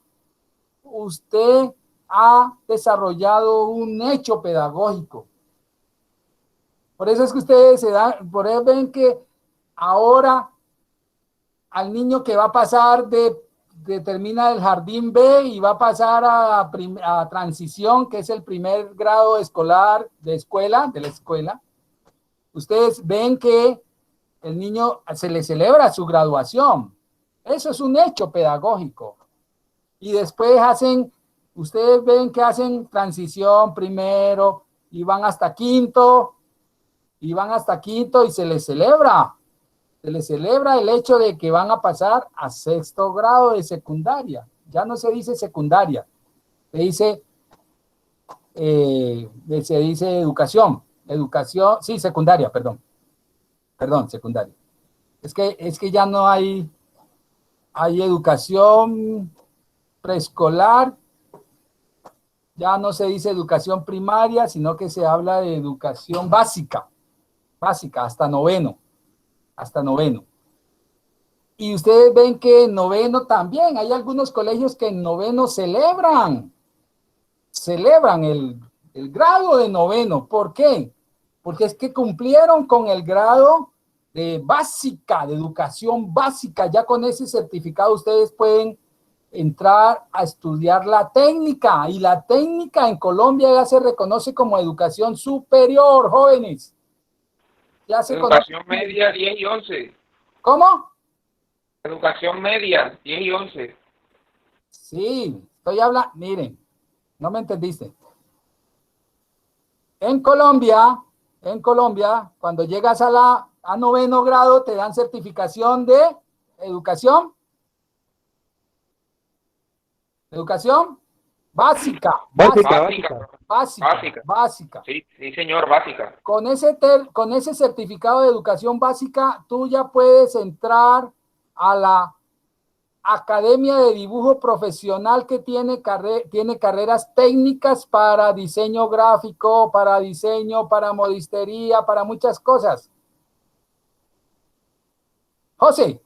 Usted ha desarrollado un hecho pedagógico. Por eso es que ustedes por eso ven que ahora al niño que va a pasar termina el jardín B y va a pasar a transición, que es el primer grado escolar de la escuela, ustedes ven que el niño se le celebra su graduación. Eso es un hecho pedagógico. Y después ustedes ven que hacen transición primero y van hasta quinto, y se les celebra. Se les celebra el hecho de que van a pasar a sexto grado de secundaria. Ya no se dice secundaria, se dice educación. Sí, secundaria, perdón, secundaria. Es que ya no hay educación preescolar, ya no se dice educación primaria, sino que se habla de educación básica, hasta noveno. Y ustedes ven que en noveno también, hay algunos colegios que en noveno celebran el grado de noveno. ¿Por qué? Porque es que cumplieron con el grado de educación básica. Ya con ese certificado ustedes pueden entrar a estudiar la técnica, y la técnica en Colombia ya se reconoce como educación superior, jóvenes. Ya se Educación conoce. media 10 y 11. ¿Cómo? Educación media 10 y 11. Sí, estoy hablando, miren, no me entendiste. En Colombia, cuando llegas a noveno grado, te dan certificación de educación básica. Sí, sí, señor, básica. Con ese certificado de educación básica, tú ya puedes entrar a la Academia de Dibujo Profesional, que tiene carreras técnicas para diseño gráfico, para modistería, para muchas cosas. José.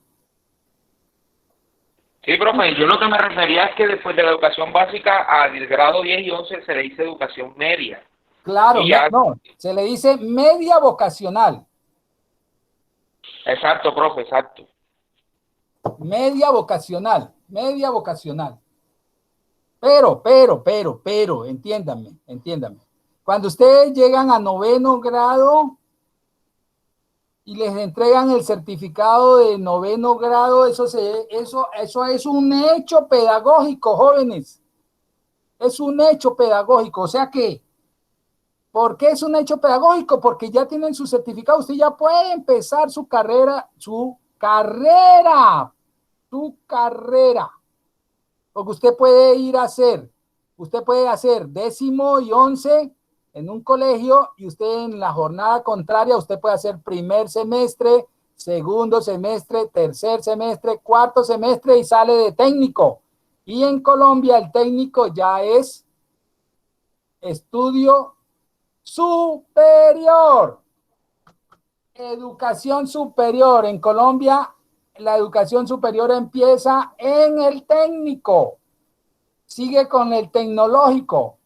Sí, profe, yo lo que me refería es que después de la educación básica al grado 10 y 11 se le dice educación media. Claro, no, se le dice media vocacional. Exacto, profe, exacto. Media vocacional. Pero, entiéndanme. Cuando ustedes llegan a noveno grado y les entregan el certificado de noveno grado, eso es un hecho pedagógico, jóvenes. Es un hecho pedagógico. O sea que, ¿por qué es un hecho pedagógico? Porque ya tienen su certificado, usted ya puede empezar su carrera. Porque usted puede hacer 10º y 11 en un colegio, y usted en la jornada contraria, usted puede hacer primer semestre, segundo semestre, tercer semestre, cuarto semestre, y sale de técnico. Y en Colombia el técnico ya es estudio superior. Educación superior. En Colombia, la educación superior empieza en el técnico, sigue con el tecnológico,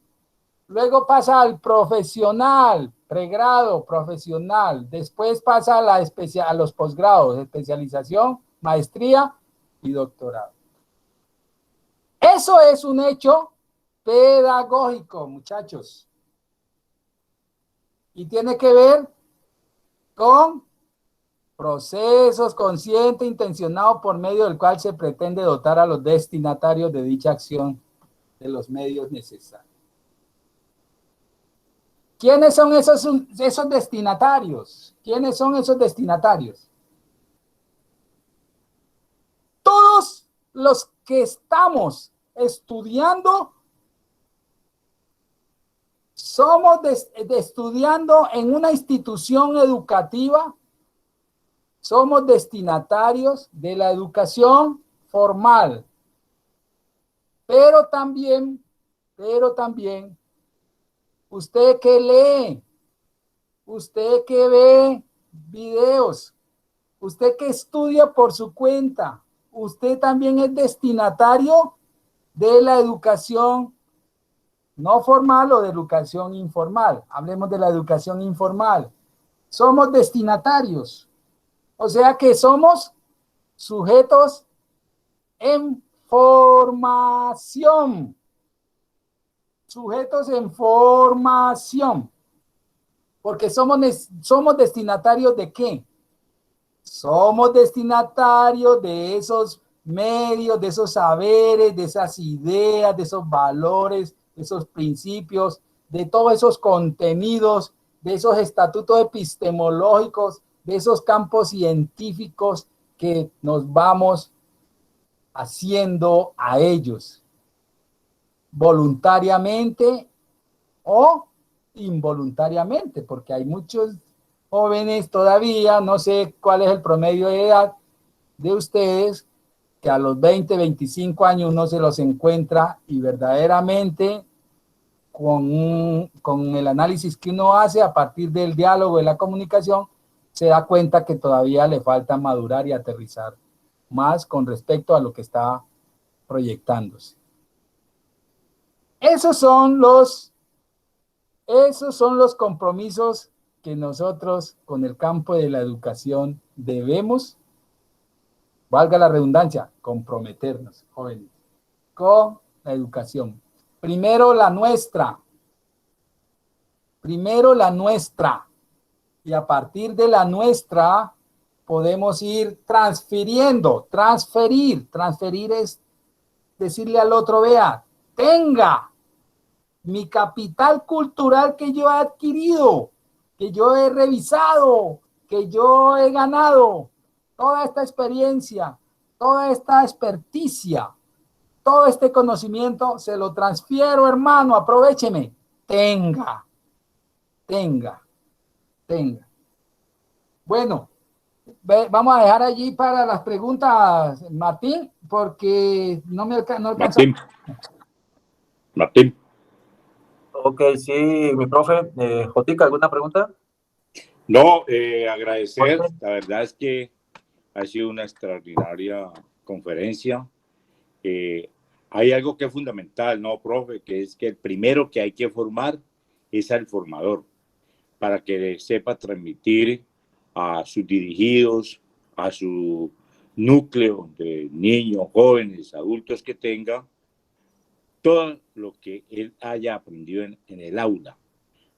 luego pasa al profesional, pregrado, profesional, después pasa a los posgrados, especialización, maestría y doctorado. Eso es un hecho pedagógico, muchachos, y tiene que ver con procesos consciente, intencionado, por medio del cual se pretende dotar a los destinatarios de dicha acción de los medios necesarios. ¿Quiénes son esos destinatarios? ¿Quiénes son esos destinatarios? Todos los que estamos estudiando, somos estudiando en una institución educativa, somos destinatarios de la educación formal, pero también, usted que lee, usted que ve videos, usted que estudia por su cuenta, usted también es destinatario de la educación no formal o de educación informal. Hablemos de la educación informal. Somos destinatarios. O sea que somos sujetos en formación. Sujetos en formación. Porque somos destinatarios ¿de qué? Somos destinatarios de esos medios, de esos saberes, de esas ideas, de esos valores, de esos principios, de todos esos contenidos, de esos estatutos epistemológicos, de esos campos científicos que nos vamos haciendo a ellos, voluntariamente o involuntariamente, porque hay muchos jóvenes todavía, no sé cuál es el promedio de edad de ustedes, que a los 20, 25 años uno se los encuentra y verdaderamente con el análisis que uno hace a partir del diálogo, de la comunicación, se da cuenta que todavía le falta madurar y aterrizar más con respecto a lo que está proyectándose. Esos son los compromisos que nosotros con el campo de la educación debemos, valga la redundancia, comprometernos, jóvenes, con la educación. Primero la nuestra, y a partir de la nuestra podemos ir transfiriendo. Transferir es decirle al otro, vea, tenga mi capital cultural que yo he adquirido, que yo he revisado, que yo he ganado, toda esta experiencia, toda esta experticia, todo este conocimiento, se lo transfiero, hermano, aprovécheme. Tenga. Bueno, vamos a dejar allí para las preguntas, Martín, porque no alcanza. Martín. Ok, sí, mi profe. Jotica, ¿alguna pregunta? No, agradecer. La verdad es que ha sido una extraordinaria conferencia. Hay algo que es fundamental, ¿no, profe? Que es que el primero que hay que formar es al formador, para que sepa transmitir a sus dirigidos, a su núcleo de niños, jóvenes, adultos que tenga, todo lo que él haya aprendido en el aula.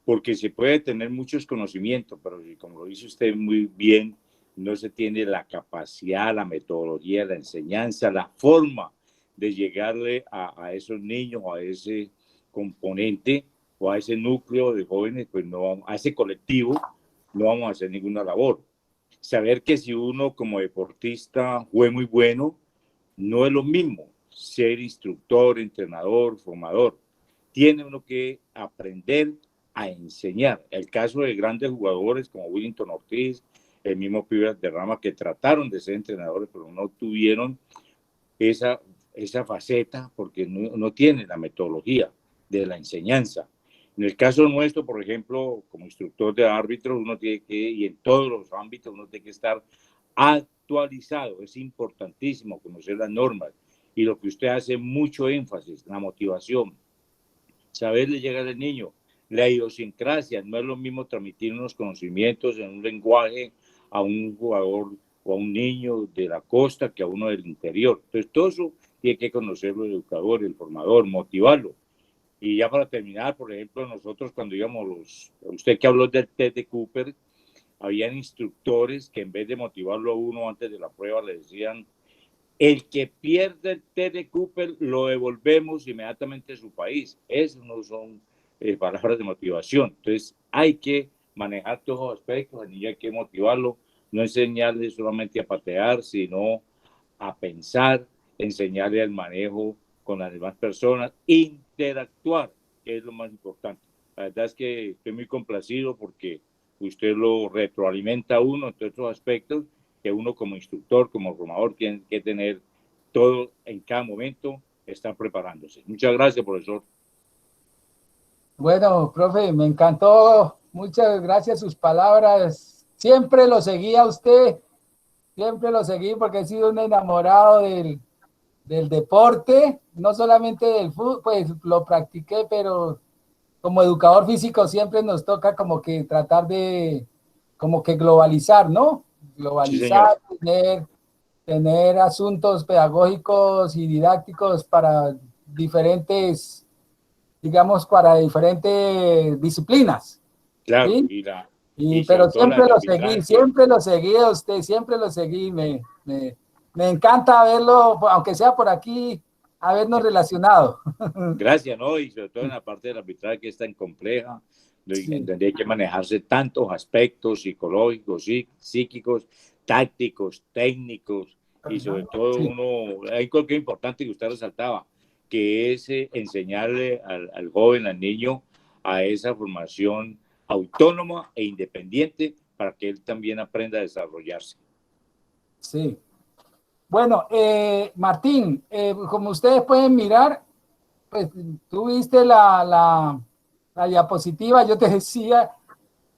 Porque se puede tener muchos conocimientos, pero como lo dice usted muy bien, no se tiene la capacidad, la metodología, la enseñanza, la forma de llegarle a esos niños, a ese componente o a ese núcleo de jóvenes, pues no, a ese colectivo, no vamos a hacer ninguna labor. Saber que si uno como deportista fue muy bueno, no es lo mismo ser instructor, entrenador, formador. Tiene uno que aprender a enseñar. El caso de grandes jugadores como Willington Ortiz, el mismo Pibas de Rama, que trataron de ser entrenadores, pero no tuvieron esa faceta porque no tienen la metodología de la enseñanza. En el caso nuestro, por ejemplo, como instructor de árbitros, uno tiene que, y en todos los ámbitos, uno tiene que estar actualizado. Es importantísimo conocer las normas y lo que usted hace mucho énfasis, la motivación, saberle llegar al niño, la idiosincrasia. No es lo mismo transmitir unos conocimientos en un lenguaje a un jugador o a un niño de la costa que a uno del interior. Entonces, todo eso tiene que conocerlo el educador, el formador, motivarlo. Y ya para terminar, por ejemplo, nosotros cuando íbamos, usted que habló del TED de Cooper, habían instructores que en vez de motivarlo a uno antes de la prueba le decían: el que pierde el TED de Cooper lo devolvemos inmediatamente a su país. Esas no son palabras de motivación. Entonces hay que manejar todos los aspectos, al niño hay que motivarlo, no enseñarle solamente a patear, sino a pensar, enseñarle el manejo con las demás personas, interactuar, que es lo más importante. La verdad es que estoy muy complacido porque usted lo retroalimenta a uno en todos estos aspectos que uno como instructor, como formador, tiene que tener todo en cada momento, estar preparándose. Muchas gracias, profesor. Bueno, profe, me encantó. Muchas gracias sus palabras. Siempre lo seguía usted, siempre lo seguí porque he sido un enamorado del deporte, no solamente del fútbol, pues lo practiqué, pero como educador físico siempre nos toca como que tratar de, como que globalizar, ¿no? globalizar, tener asuntos pedagógicos y didácticos para diferentes, digamos, para diferentes disciplinas. Claro, ¿sí? Pero siempre lo seguí a usted, siempre lo seguí. Me encanta verlo, aunque sea por aquí, habernos relacionado. Gracias, ¿no? Y sobre todo en la parte del arbitraje que es tan compleja, donde hay que manejarse tantos aspectos psicológicos, psíquicos, tácticos, técnicos, y sobre todo hay algo que es importante que usted resaltaba, que es enseñarle al joven, al niño, a esa formación autónoma e independiente para que él también aprenda a desarrollarse. Sí. Bueno, Martín, como ustedes pueden mirar, pues tú viste la diapositiva. Yo te decía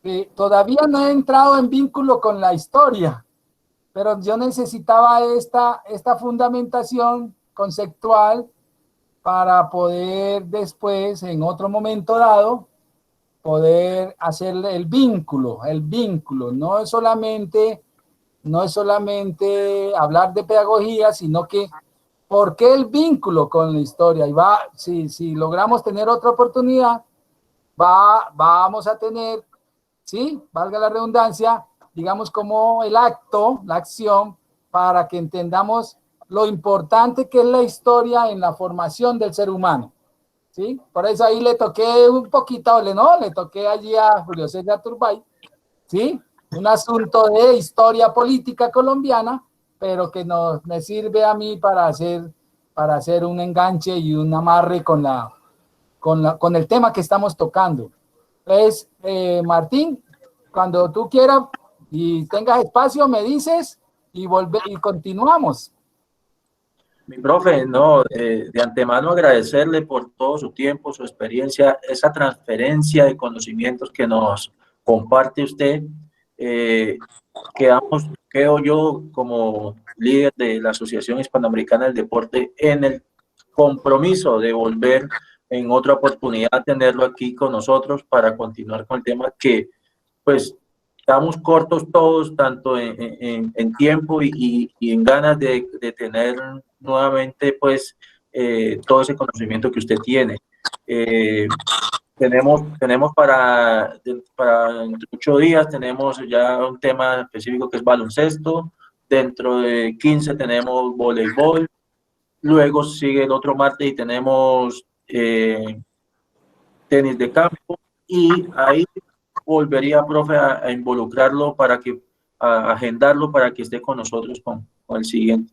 que todavía no he entrado en vínculo con la historia, pero yo necesitaba esta fundamentación conceptual para poder después, en otro momento dado, poder hacer el vínculo. No es solamente hablar de pedagogía, sino que ¿por qué el vínculo con la historia? Y si logramos tener otra oportunidad, vamos a tener, sí, valga la redundancia, digamos como el acto, la acción, para que entendamos lo importante que es la historia en la formación del ser humano. ¿Sí? Por eso ahí le toqué un poquito, le toqué allí a Julio César Turbay, ¿sí? Un asunto de historia política colombiana, pero que me sirve a mí para hacer un enganche y un amarre con el tema que estamos tocando. Entonces, Martín, cuando tú quieras y tengas espacio, me dices y continuamos. Mi profe, no, de antemano agradecerle por todo su tiempo, su experiencia, esa transferencia de conocimientos que nos comparte usted. Quedo yo como líder de la Asociación Hispanoamericana del Deporte en el compromiso de volver en otra oportunidad a tenerlo aquí con nosotros para continuar con el tema que, pues, estamos cortos todos, tanto en tiempo y en ganas de tener nuevamente, pues, todo ese conocimiento que usted tiene. Tenemos para entre 8 días, tenemos ya un tema específico que es baloncesto, dentro de 15 tenemos voleibol, luego sigue el otro martes y tenemos tenis de campo, y ahí volvería, profe, a involucrarlo a agendarlo para que esté con nosotros con el siguiente,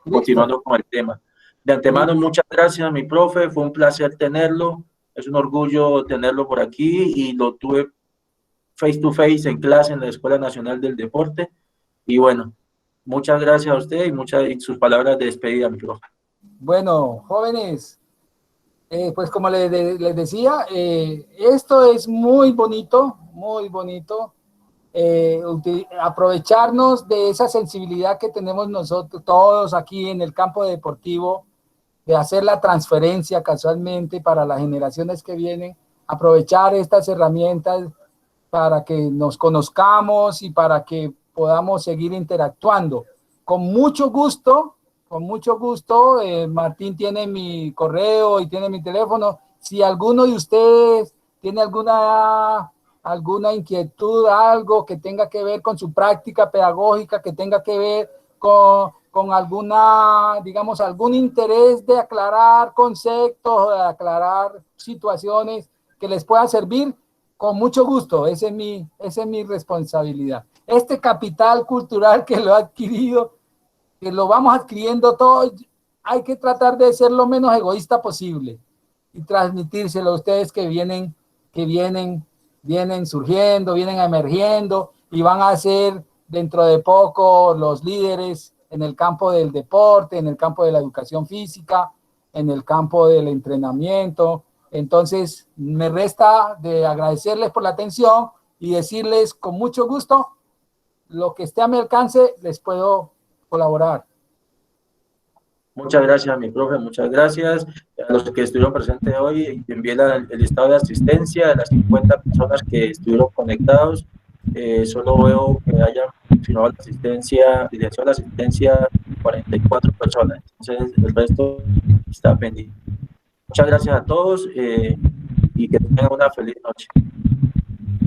continuando con el tema. De antemano, muchas gracias, mi profe, fue un placer tenerlo, es un orgullo tenerlo por aquí y lo tuve face to face en clase en la Escuela Nacional del Deporte. Y bueno, muchas gracias a usted y sus palabras de despedida, mi profe. Bueno, jóvenes, pues como les decía, esto es muy bonito, aprovecharnos de esa sensibilidad que tenemos nosotros todos aquí en el campo deportivo, de hacer la transferencia casualmente para las generaciones que vienen, aprovechar estas herramientas para que nos conozcamos y para que podamos seguir interactuando. Con mucho gusto, Martín tiene mi correo y tiene mi teléfono. Si alguno de ustedes tiene alguna inquietud, algo que tenga que ver con su práctica pedagógica, que tenga que ver con algún interés de aclarar conceptos, de aclarar situaciones que les pueda servir, con mucho gusto. Esa es mi responsabilidad. Este capital cultural que lo he adquirido, que lo vamos adquiriendo todo, hay que tratar de ser lo menos egoísta posible y transmitírselo a ustedes que vienen surgiendo, vienen emergiendo y van a ser dentro de poco los líderes en el campo del deporte, en el campo de la educación física, en el campo del entrenamiento. Entonces, me resta de agradecerles por la atención y decirles con mucho gusto lo que esté a mi alcance, les puedo colaborar. Muchas gracias, mi profe, muchas gracias a los que estuvieron presentes hoy. Envié el listado de asistencia de las 50 personas que estuvieron conectados. Solo veo que haya firmado la asistencia, dirección de la asistencia 44 personas, entonces el resto está pendiente. Muchas gracias a todos y que tengan una feliz noche.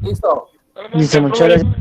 Listo. Listo, muchas gracias.